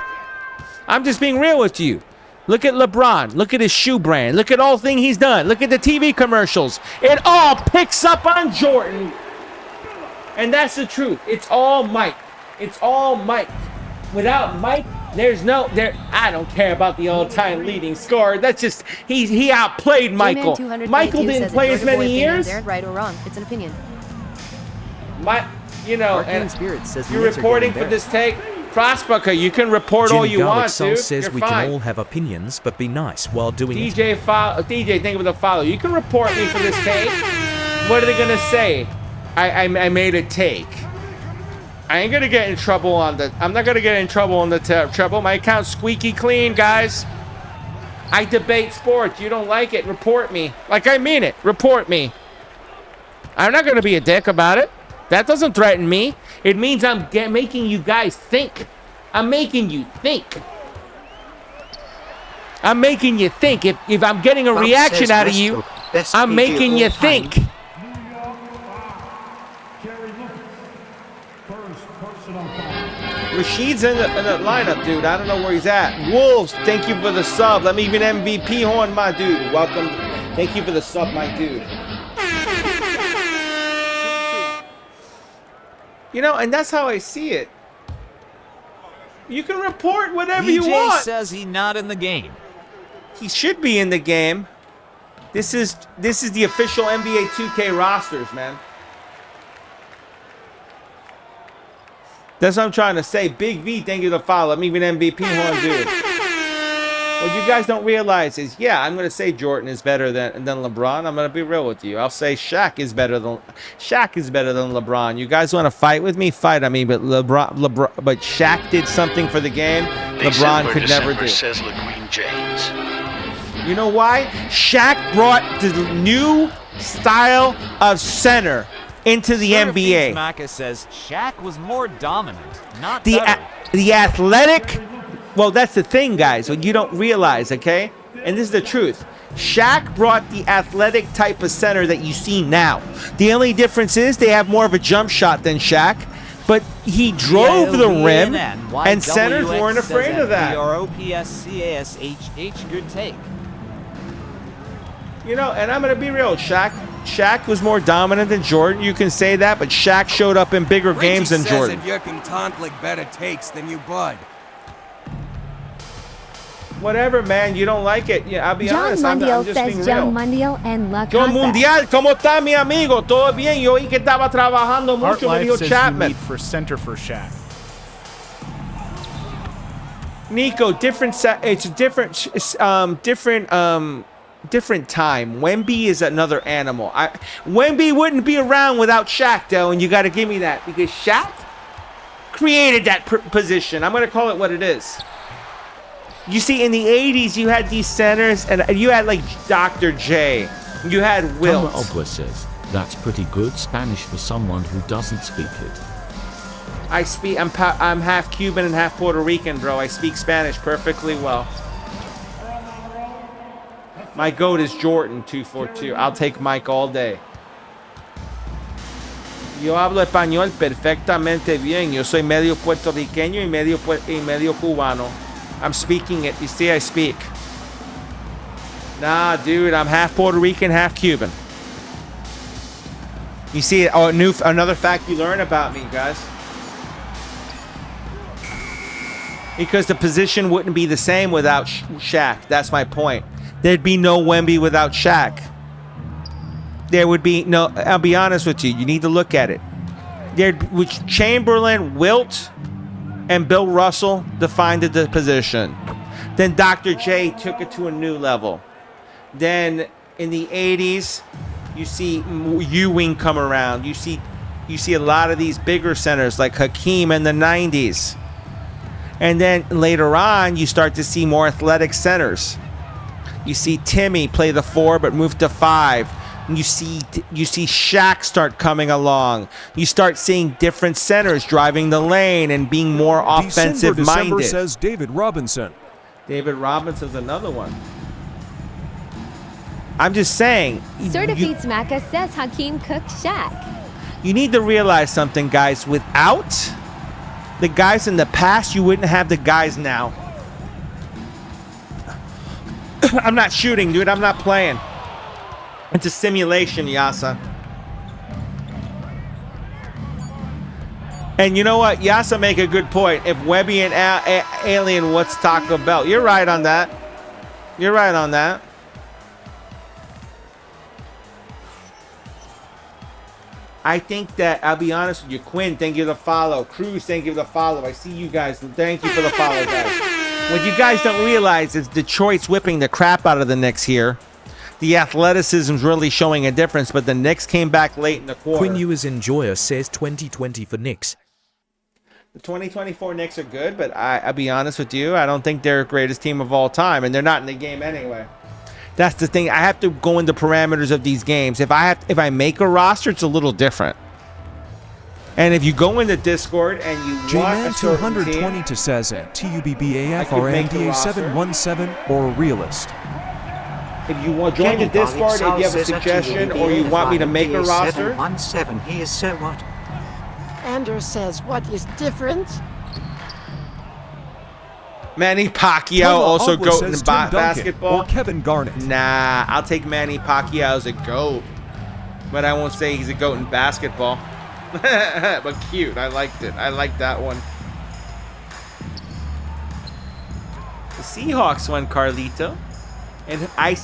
I'm just being real with you. Look at LeBron. Look at his shoe brand. Look at all thing he's done. Look at the TV commercials. It all picks up on Jordan. And that's the truth. It's all Mike. Without Mike, I don't care about the all-time leading scorer. That's just he outplayed Michael. Michael didn't play as many years. Right or wrong? It's an opinion. And you're reporting for this take. Prosper, you can report all you want, dude. Says we can all have opinions, but be nice while doing it. DJ, thank you for the follow. You can report me for this take. What are they gonna say? I made a take. I ain't gonna get in trouble on the. I'm not gonna get in trouble on the treble. My account's squeaky clean, guys. I debate sports. You don't like it? Report me. Like I mean it. Report me. I'm not gonna be a dick about it. That doesn't threaten me. It means I'm making you guys think. I'm making you think. If I'm getting a reaction out of you, I'm making you think. Rashid's in the lineup, dude. I don't know where he's at. Wolves, thank you for the sub. Let me even MVP horn, my dude. Welcome. Thank you for the sub, my dude. And that's how I see it. You can report whatever you want. EJ says he's not in the game. He should be in the game. This is the official NBA 2K rosters, man. That's what I'm trying to say. Big V, thank you for the follow. I'm even MVP horn, dude. What you guys don't realize is, I'm going to say Jordan is better than LeBron. I'm going to be real with you. I'll say Shaq is better than LeBron. You guys want to fight with me? Fight on me, but but Shaq did something for the game LeBron could never do. Says LeBron James. You know why? Shaq brought the new style of center into the NBA. Maka says Shaq was more dominant, not the athletic. Well, that's the thing, guys. What you don't realize, okay? And this is the truth. Shaq brought the athletic type of center that you see now. The only difference is they have more of a jump shot than Shaq, but he drove the rim, and centers weren't afraid of that. DROPSCASHH, good take. And I'm going to be real. Shaq was more dominant than Jordan. You can say that, but Shaq showed up in bigger games than Jordan. Richie says that you can taunt like better takes than you, bud. Whatever, man. You don't like it. Yeah, I'll be John honest. I'm Mundial just being says real. John Mundial and La John Casa. Mundial, ¿cómo está mi amigo? ¿Todo bien? Yo oí que estaba trabajando Art mucho, me Life dijo says Chapman. you need for center for Shaq. Nico, it's a different time. Wemby is another animal. Wemby wouldn't be around without Shaq, though, and you got to give me that because Shaq created that position. I'm going to call it what it is. You see, in the 80s, you had these centers, and you had like Dr. J. You had Wilt. Ogwa says, that's pretty good Spanish for someone who doesn't speak it. I'm half Cuban and half Puerto Rican, bro. I speak Spanish perfectly well. My GOAT is Jordan 242. I'll take Mike all day. Yo hablo español perfectamente bien. Yo soy medio puertorriqueño y medio cubano. I'm speaking it. You see, I speak. Nah, dude, I'm half Puerto Rican, half Cuban. You see, another fact you learn about me, guys. Because the position wouldn't be the same without Shaq. That's my point. There'd be no Wemby without Shaq. There would be no. I'll be honest with you. You need to look at it. Which Chamberlain, Wilt, and Bill Russell defined the position. Then Dr. J took it to a new level. Then in the 80s, you see Ewing come around. You see a lot of these bigger centers like Hakeem in the 90s. And then later on, you start to see more athletic centers. You see Timmy play the 4 but move to 5. You see Shaq start coming along. You start seeing different centers driving the lane and being more offensive-minded. December says David Robinson. David Robinson's another one. I'm just saying. Certifieds Macca says Hakeem cooked Shaq. You need to realize something, guys. Without the guys in the past, you wouldn't have the guys now. I'm not shooting, dude. I'm not playing. It's a simulation, Yasa. And you know what? Yasa make a good point. If Webby and Alien, what's Taco Bell? You're right on that. You're right on that. I think that, I'll be honest with you, Quinn, thank you for the follow. Cruz, thank you for the follow. I see you guys. Thank you for the follow, guys. What you guys don't realize is Detroit's whipping the crap out of the Knicks here. The athleticism's really showing a difference, but the Knicks came back late in the quarter. Quinn Ewers Enjoyer says 2020 for Knicks. The 2024 Knicks are good, but I'll be honest with you, I don't think they're the greatest team of all time, and they're not in the game anyway. That's the thing. I have to go in the parameters of these games. If I make a roster, it's a little different. And if you go into Discord and you J-Man want a certain 220 team, to says at TUBBAFRMDA717 or a realist. If you want to join the Discord, if you have a suggestion or you want me to make a roster. 717. He is so what? Anders says, what is different? Manny Pacquiao also GOAT in basketball. Or Kevin Garnett. Nah, I'll take Manny Pacquiao as a GOAT. But I won't say he's a GOAT in basketball. But cute. I liked it. I liked that one. The Seahawks won, Carlito. And I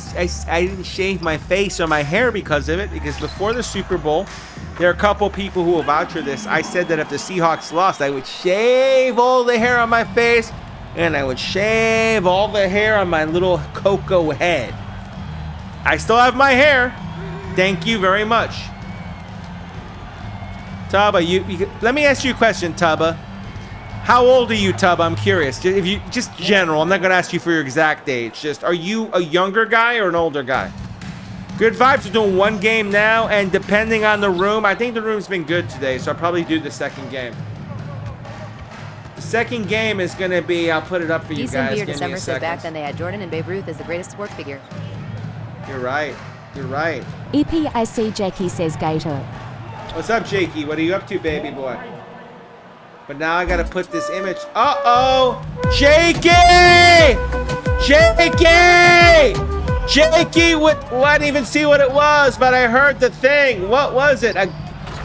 didn't shave my face or my hair because of it. Because before the Super Bowl, there are a couple people who will vouch for this. I said that if the Seahawks lost, I would shave all the hair on my face. And I would shave all the hair on my little cocoa head. I still have my hair. Thank you very much. Tubba, let me ask you a question, Tubba. How old are you, Tubba? I'm curious. If you just general, I'm not going to ask you for your exact age. Just, are you a younger guy or an older guy? Good Vibes are doing one game now, and depending on the room, I think the room's been good today, so I'll probably do the second game. The second game is going to be, I'll put it up for you guys. Decent December said back then they had Jordan and Babe Ruth as the greatest sports figure. You're right. You're right. EPIC Jackie says Gator. What's up, Jakey? What are you up to, baby boy? But now I got to put this image. Uh-oh! Jakey! Jakey! Jakey! I didn't even see what it was, but I heard the thing. What was it?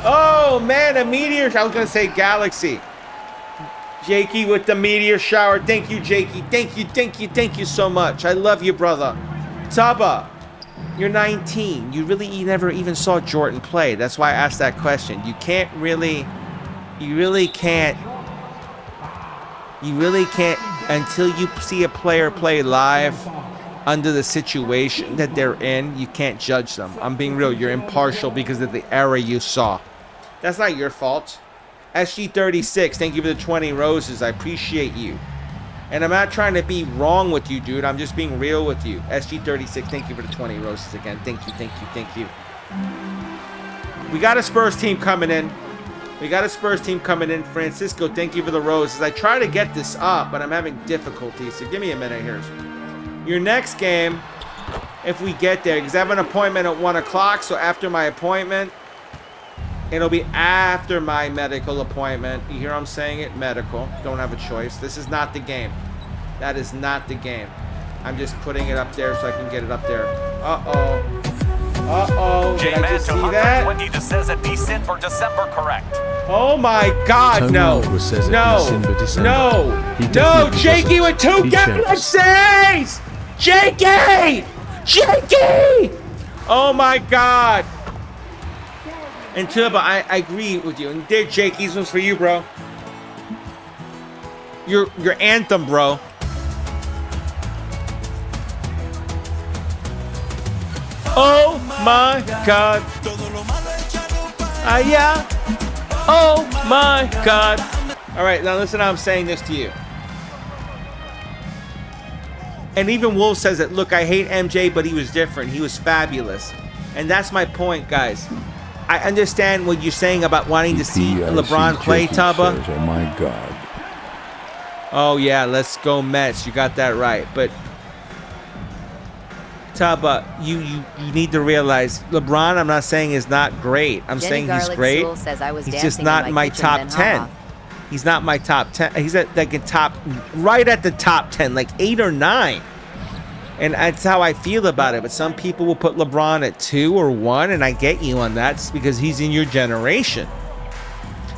Oh, man, a meteor. I was going to say galaxy. Jakey with the meteor shower. Thank you, Jakey. Thank you so much. I love you, brother. Tubba, you're 19. You never even saw Jordan play. That's why I asked that question. You really can't until you see a player play live under the situation that they're in, you can't judge them. I'm being real. You're impartial because of the era you saw. That's not your fault. SG36, thank you for the 20 roses. I appreciate you. And I'm not trying to be wrong with you, dude. I'm just being real with you. SG36, thank you for the 20 roses again. Thank you. We got a Spurs team coming in. Francisco, thank you for the roses. I try to get this up, but I'm having difficulty. So give me a minute here. Your next game, if we get there, because I have an appointment at 1 o'clock, so after my appointment, it'll be after my medical appointment. You hear I'm saying it? Medical. Don't have a choice. This is not the game. That is not the game. I'm just putting it up there so I can get it up there. Did I just see that? When you just says it December correct. Oh my God, no. No, Jakey with 2 galaxies! Jakey! Oh my God. And Tuba, I agree with you. And there, Jake, these one's for you, bro. Your anthem, bro. Oh my God. Yeah. Oh my God. All right, now listen, I'm saying this to you. And even Wolf says it. Look, I hate MJ, but he was different. He was fabulous. And that's my point, guys. I understand what you're saying about wanting to see LeBron play, Tubba. Says, oh my God. Oh yeah, let's go Mets. You got that right. But Tubba, you need to realize LeBron, I'm not saying is not great. I'm saying he's great. He's just not in my top 10. He's not my top 10. He's at like right at the top 10, like 8 or 9. And that's how I feel about it. But some people will put LeBron at 2 or 1, and I get you on that. It's because he's in your generation.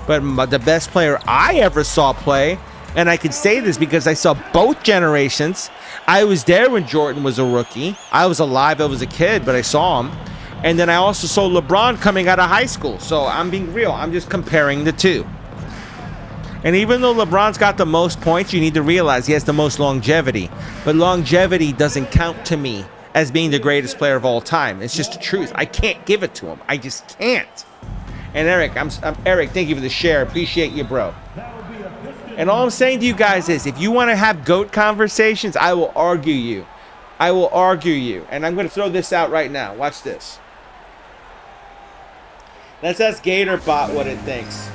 But the best player I ever saw play, and I can say this because I saw both generations. I was there when Jordan was a rookie. I was alive. I was a kid, but I saw him. And then I also saw LeBron coming out of high school. So I'm being real. I'm just comparing the two. And even though LeBron's got the most points, you need to realize he has the most longevity. But longevity doesn't count to me as being the greatest player of all time. It's just the truth. I can't give it to him. I just can't. And Eric, I'm Eric, thank you for the share. Appreciate you, bro. And all I'm saying to you guys is, if you want to have GOAT conversations, I will argue you. I will argue you. And I'm going to throw this out right now. Watch this. Let's ask GatorBot what it thinks.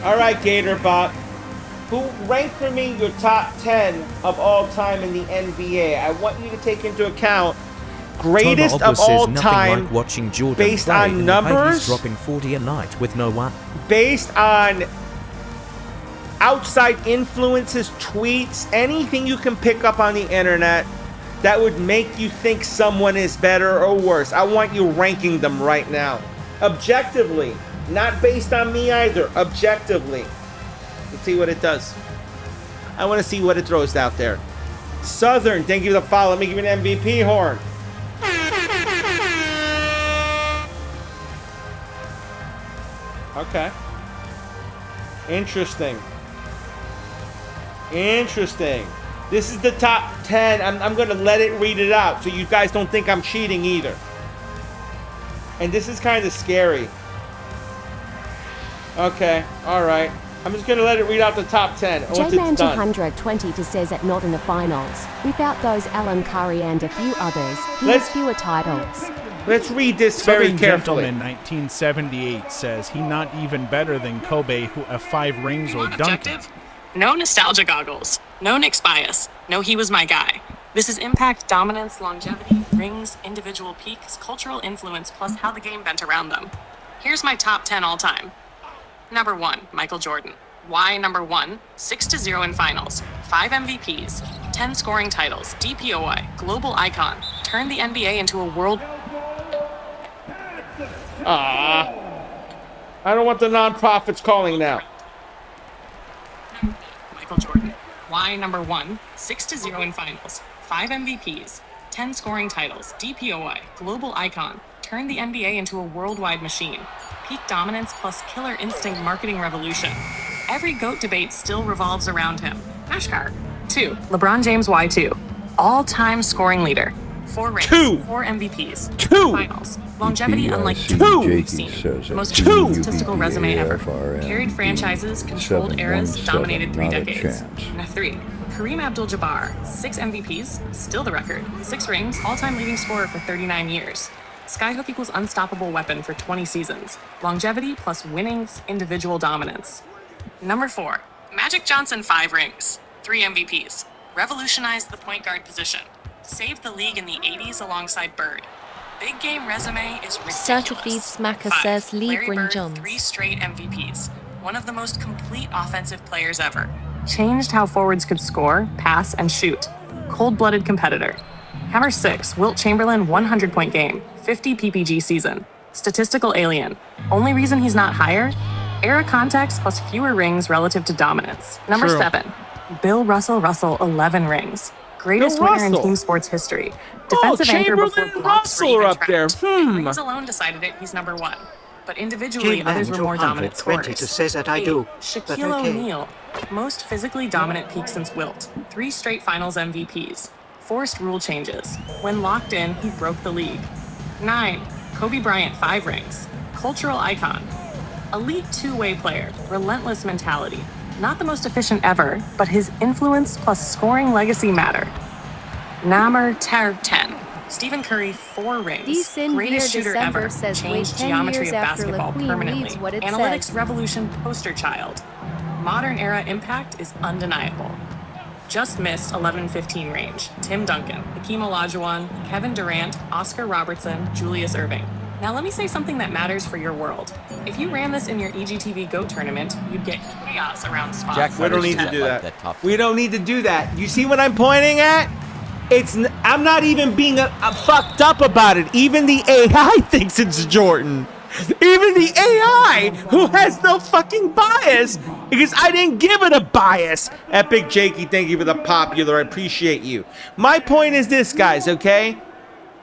All right, GatorBot. Who rank for me your top 10 of all time in the NBA? I want you to take into account greatest of all time, like watching Jordan based on numbers, he's dropping 40 a night with no one. Based on outside influences, tweets, anything you can pick up on the internet that would make you think someone is better or worse. I want you ranking them right now. Objectively. Not based on me either. Objectively. Let's see what it does. I want to see what it throws out there. Southern, thank you for the follow. Let me give you an MVP horn. Okay. Interesting. Interesting. This is the top 10. I'm going to let it read it out so you guys don't think I'm cheating either. And this is kind of scary. Okay, all right. I'm just going to let it read out the top 10. J-Man 220 says it not in the finals. Without those Alan Curry and a few others, he has fewer titles. Let's read this very carefully. Gentleman 1978 says he not even better than Kobe, who have 5 rings, or Duncan. No nostalgia goggles. No Knicks bias. No, he was my guy. This is impact, dominance, longevity, rings, individual peaks, cultural influence, plus how the game bent around them. Here's my top 10 all time. Number 1, Michael Jordan. Why number 1? 6-0 in finals, 5 MVPs, 10 scoring titles, DPOY, global icon, turned the NBA into a world... I don't want the non-profits calling now. Michael Jordan. Why number 1? 6-0 in finals, 5 MVPs, 10 scoring titles, DPOY, global icon, turned the NBA into a worldwide machine. Peak dominance plus killer instinct marketing revolution. Every GOAT debate still revolves around him. NASCAR. 2. LeBron James Y2. All-time scoring leader. 4 rings, 4 MVPs, 2 finals. Longevity unlike 2 we've seen. Most statistical resume ever. Carried franchises, controlled eras, dominated 3 decades. Now 3. Kareem Abdul-Jabbar, 6 MVPs, still the record. 6 rings, all-time leading scorer for 39 years. Skyhook equals unstoppable weapon for 20 seasons. Longevity plus winnings, individual dominance. Number 4. Magic Johnson, 5 rings, 3 MVPs. Revolutionized the point guard position. Saved the league in the 80s alongside Bird. Big game resume is ridiculous. Certified Smacker 5. says Larry LeBron Bird, James. 3 straight MVPs. One of the most complete offensive players ever. Changed how forwards could score, pass, and shoot. Cold-blooded competitor. Hammer 6, Wilt Chamberlain 100-point game, 50 PPG season. Statistical alien. Only reason he's not higher? Era context plus fewer rings relative to dominance. Number 7, Bill Russell, 11 rings. Greatest winner in team sports history. Defensive anchor before blocks were even tracked. Rings alone decided it, he's number 1. But individually, others were more dominant scorers. Says that I do. Shaquille O'Neal, most physically dominant peak since Wilt. 3 straight finals MVPs. Forced rule changes. When locked in, he broke the league. 9, Kobe Bryant, 5 rings. Cultural icon. Elite two-way player, relentless mentality. Not the most efficient ever, but his influence plus scoring legacy matter. Namur Tar 10. Stephen Curry, 4 rings. Greatest shooter ever. Changed geometry of basketball permanently. Analytics revolution poster child. Modern era impact is undeniable. Just missed 11-15 range. Tim Duncan, Hakeem Olajuwon, Kevin Durant, Oscar Robertson, Julius Erving. Now let me say something that matters for your world. If you ran this in your EGTV GOAT Tournament, you'd get chaos around spots. Jack, we don't need to do that. We don't need to do that. You see what I'm pointing at? I'm not even being fucked up about it. Even the AI thinks it's Jordan. Even the AI, who has no fucking bias, because I didn't give it a bias. Epic Jakey, thank you for the popular. I appreciate you. My point is this, guys, okay?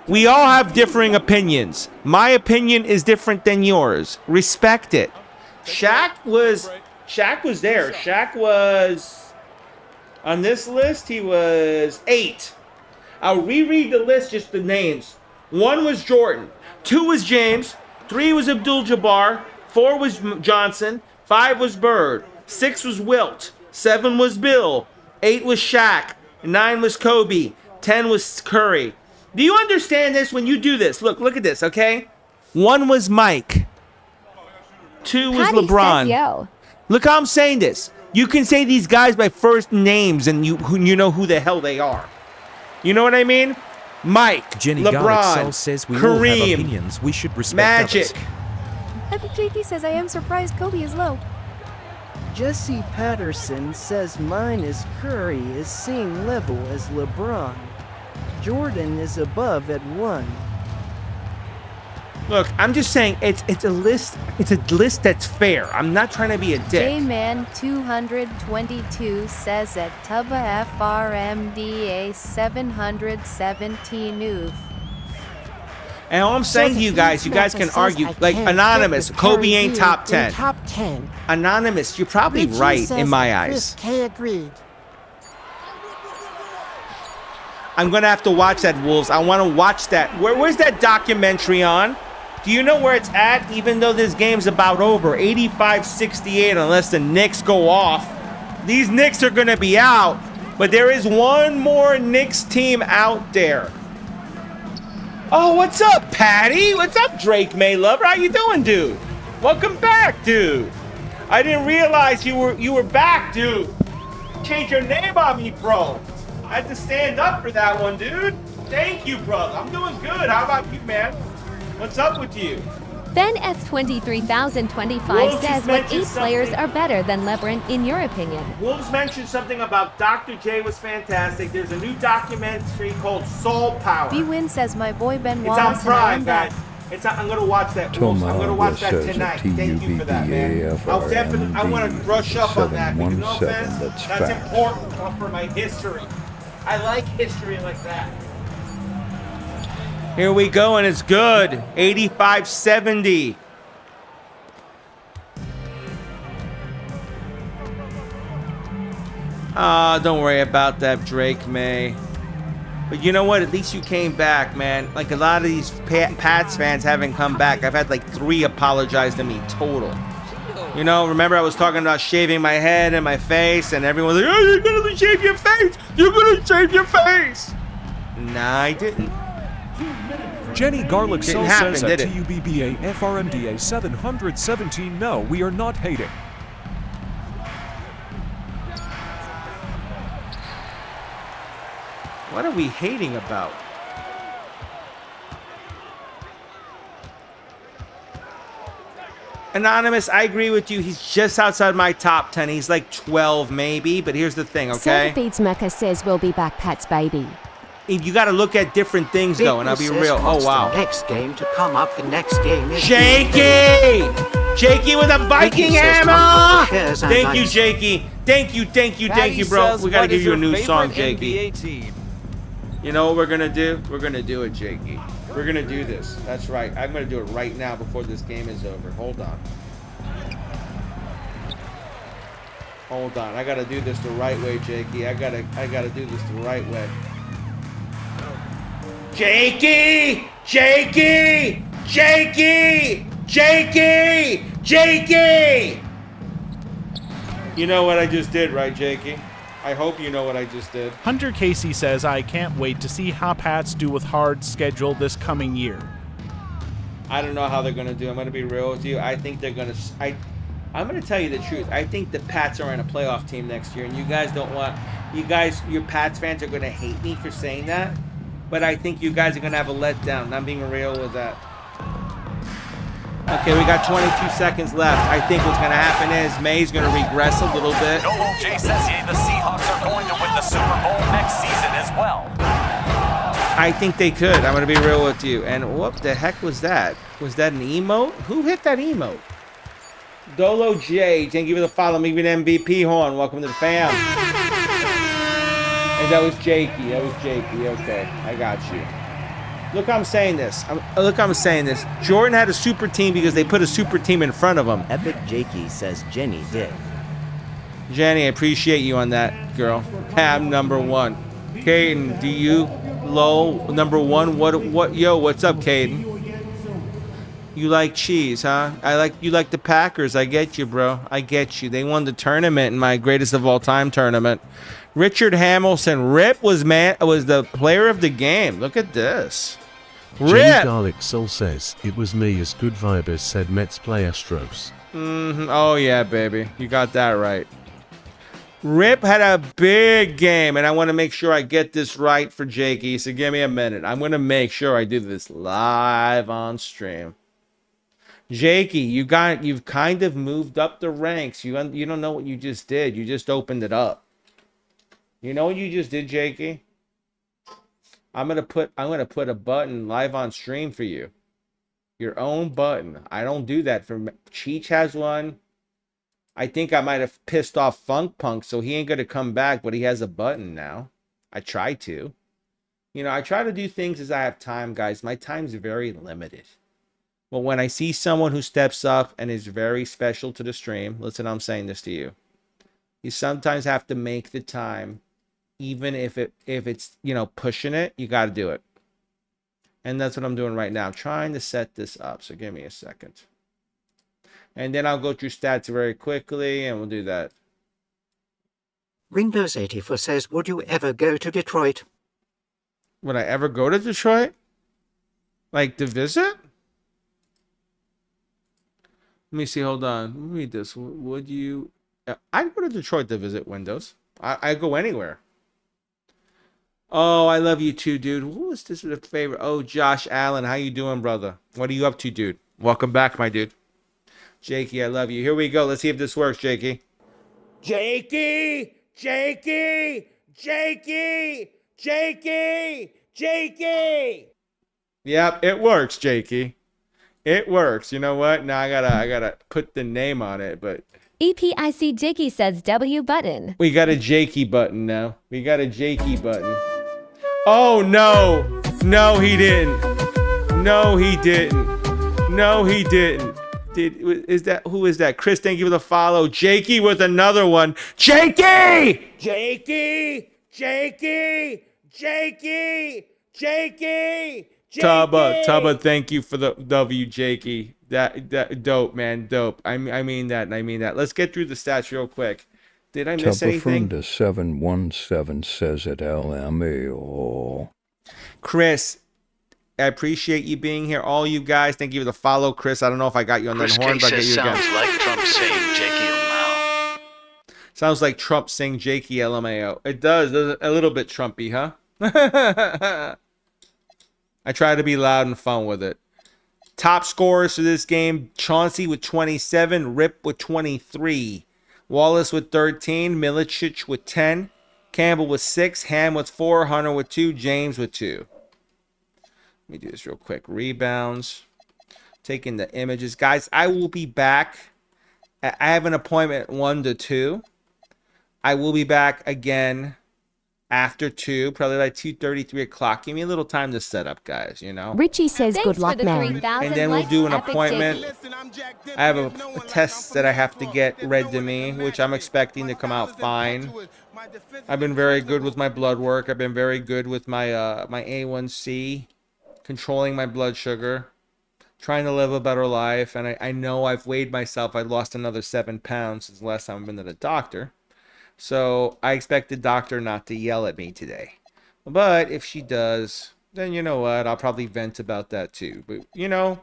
We all have differing opinions. My opinion is different than yours. Respect it. Shaq was there. Shaq was on this list. He was 8. I'll reread the list, just the names. 1 was Jordan. 2 was James. 3 was Abdul-Jabbar. 4 was Johnson. 5 was Bird. 6 was Wilt. 7 was Bill. 8 was Shaq. 9 was Kobe. 10 was Curry. Do you understand this when you do this? Look at this, okay? 1 was Mike. 2 was LeBron. Says yo. Look how I'm saying this. You can say these guys by first names and you know who the hell they are. You know what I mean? Mike, Jenny LeBron, says we Kareem, all have opinions. We should respect Magic. Epic JT says I am surprised Kobe is low. Jesse Patterson says mine is Curry is same level as LeBron. Jordan is above at 1. Look, I'm just saying it's a list. It's a list that's fair. I'm not trying to be a dick. J-Man 222 says at Tubba FRMDA 717 oof. And all I'm saying to you guys can argue. Like Anonymous, Kobe ain't top 10. Top 10. Anonymous, you're probably Richie right in my eyes. Chris K agreed. I'm gonna have to watch that, Wolves. I want to watch that. Where's that documentary on? Do you know where it's at? Even though this game's about over, 85-68, unless the Knicks go off. These Knicks are gonna be out, but there is one more Knicks team out there. Oh, what's up, Patty? What's up, Drake May Lover? How you doing, dude? Welcome back, dude. I didn't realize you were back, dude. Change your name on me, bro. I had to stand up for that one, dude. Thank you, brother. I'm doing good. How about you, man? What's up with you? Ben S23025 says what 8 players are better than LeBron in your opinion? Wolves mentioned something about Dr. J was fantastic. There's a new documentary called Soul Power. B-Win says my boy Ben It's Wallace on Prime, guys. I'm gonna watch that. Wolves. I'm gonna watch that tonight. Thank you for that, man. I want to brush up on that because no offense, that's important for my history. I like history like that. Here we go, and it's good. 85-70. Don't worry about that, Drake May. But you know what? At least you came back, man. Like a lot of these Pats fans haven't come back. I've had like 3 apologize to me total. You know, remember I was talking about shaving my head and my face, and everyone was like, "Oh, you're gonna shave your face! You're gonna shave your face!" Nah, I didn't. Jenny Garlic Didn't Cell happen, says at did it? TUBBA FRMDA 717, no, we are not hating. What are we hating about? Anonymous, I agree with you. He's just outside my top 10. He's like 12 maybe, but here's the thing, okay? Feeds Mecca says we'll be back, Pat's baby. You got to look at different things, though, and I'll be real. Oh, wow. The next game to come up. The next game is Jakey! Jakey with a Viking hammer! Thank you, nice. Jakey. Thank you, bro. We got to give you a new song, Jakey. You know what we're going to do? We're going to do it, Jakey. We're going to do this. That's right. I'm going to do it right now before this game is over. Hold on. Hold on. I got to do this the right way, Jakey. I got to do this the right way. Jakey! Jakey! Jakey! Jakey! Jakey! You know what I just did, right, Jakey? I hope you know what I just did. Hunter Casey says, I can't wait to see how Pats do with hard schedule this coming year. I don't know how they're going to do. I'm going to be real with you. I think they're going to... I'm going to tell you the truth. I think the Pats are in a playoff team next year, and you guys don't want... your Pats fans are going to hate me for saying that, but I think you guys are going to have a letdown. I'm being real with that. Okay, we got 22 seconds left. I think what's going to happen is May's going to regress a little bit. Noble J says the Seahawks are going to win the Super Bowl next season as well. I think they could. I'm going to be real with you. And what the heck was that? Was that an emote? Who hit that emote? Dolo J, thank you for the follow. Maybe an MVP horn. Welcome to the fam. And that was Jakey. That was Jakey. Okay, I got you. Look, I'm saying this. I'm saying this. Jordan had a super team because they put a super team in front of him. Epic Jakey says Jenny did. Jenny, I appreciate you on that, girl. I'm number 1. Caden, do you low number 1? What? Yo, what's up, Caden? You like cheese, huh? You like the Packers. I get you, bro. I get you. They won the tournament in my greatest of all time tournament. Richard Hamilton, Rip was the player of the game. Look at this. Jenny Rip. Garlic Soul says it was me as Good Vibers said Mets play Astros. Oh yeah, baby. You got that right. Rip had a big game, and I want to make sure I get this right for Jakey. So give me a minute. I'm going to make sure I do this live on stream. Jakey, you've kind of moved up the ranks. You don't know what you just did. You just opened it up. You know what you just did, Jakey? I'm gonna put a button live on stream for you. Your own button. I don't do that for Cheech has one. I think I might have pissed off Funk Punk, so he ain't gonna come back, but he has a button now. I try to. You know, I try to do things as I have time, guys. My time's very limited. But when I see someone who steps up and is very special to the stream, listen, I'm saying this to you. You sometimes have to make the time. Even if it's, you know, pushing it, you got to do it. And that's what I'm doing right now. I'm trying to set this up. So give me a second. And then I'll go through stats very quickly and we'll do that. Windows 84 says, would you ever go to Detroit? Would I ever go to Detroit? Like to visit? Let me see. Hold on. Let me read this. Would you... I'd go to Detroit to visit Windows. I'd go anywhere. Oh, I love you too, dude. Who is this with a favorite? Oh, Josh Allen. How you doing, brother? What are you up to, dude? Welcome back, my dude. Jakey, I love you. Here we go. Let's see if this works, Jakey. Jakey! Jakey! Jakey! Jakey! Jakey! Yep, it works, Jakey. It works. You know what? Now I gotta put the name on it, but EPIC Jakey says W button. we got a Jakey button now. We got a Jakey button. Oh no! No, he didn't. No, he didn't. No, he didn't. Who is that? Chris, thank you for the follow. Jakey with another one. Jakey! Jakey! Jakey! Jakey! Jakey! Tubba, thank you for the W, Jakey. That dope, man, dope. I mean that, and I mean that. Let's get through the stats real quick. Did I miss anything? Tubba 717 says at LMAO. Chris, I appreciate you being here. All you guys, thank you for the follow, Chris. I don't know if I got you on that horn, but I get you again. Sounds like Trump saying Jakey LMAO. Sounds like Trump saying Jakey LMAO. It does a little bit Trumpy, huh? I try to be loud and fun with it. Top scorers for this game: Chauncey with 27, Rip with 23, Wallace with 13, Milicic with 10, Campbell with 6, Ham with 4, Hunter with 2, James with 2. Let me do this real quick. Rebounds. Taking the images. Guys, I will be back. I have an appointment at 1 to 2. I will be back again after 2, probably like 2:30, 3 o'clock. Give me a little time to set up, guys, you know. Richie says Thanks good luck, for the man. 3,000 And then we'll likes, do an Epic appointment. Jakey. I have a test that I have to get read to me, which I'm expecting to come out fine. I've been very good with my blood work. I've been very good with my my A1C, controlling my blood sugar, trying to live a better life. And I know I've weighed myself. I lost another 7 pounds since the last time I've been to the doctor. So I expect the doctor not to yell at me today. But if she does, then you know what? I'll probably vent about that too. But, you know,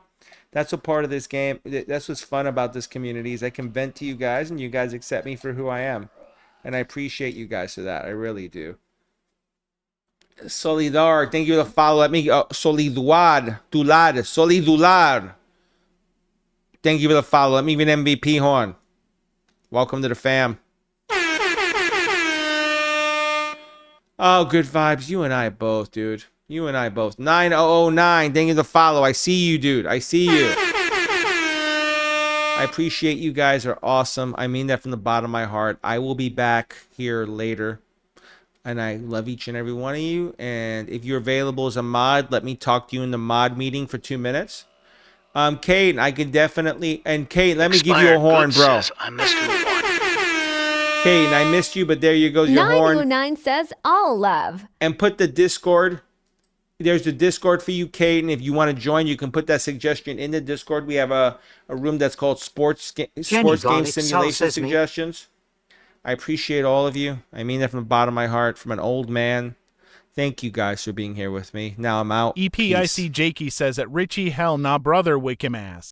that's a part of this game. That's what's fun about this community is I can vent to you guys and you guys accept me for who I am. And I appreciate you guys for that. I really do. Solidar, thank you for the follow. Let me Soliduar, Solidular. Thank you for the follow. Let me even MVP horn. Welcome to the fam. Oh, good vibes. You and I both, dude. You and I both. 9009. Thank you for the follow. I see you, dude. I see you. I appreciate you guys are awesome. I mean that from the bottom of my heart. I will be back here later. And I love each and every one of you. And if you're available as a mod, let me talk to you in the mod meeting for 2 minutes. Kate, I can definitely... And Kate, let me give you a horn, bro. I missed you one. Kate, I missed you, but there you go, your horn. 909 says all love. And put the Discord. There's the Discord for you, Kate. And if you want to join, you can put that suggestion in the Discord. We have a room that's called Sports Game Simulation Suggestions. I appreciate all of you. I mean that from the bottom of my heart, from an old man. Thank you guys for being here with me. Now I'm out. EPIC Jakey says that Richie hell nah brother wake him ass.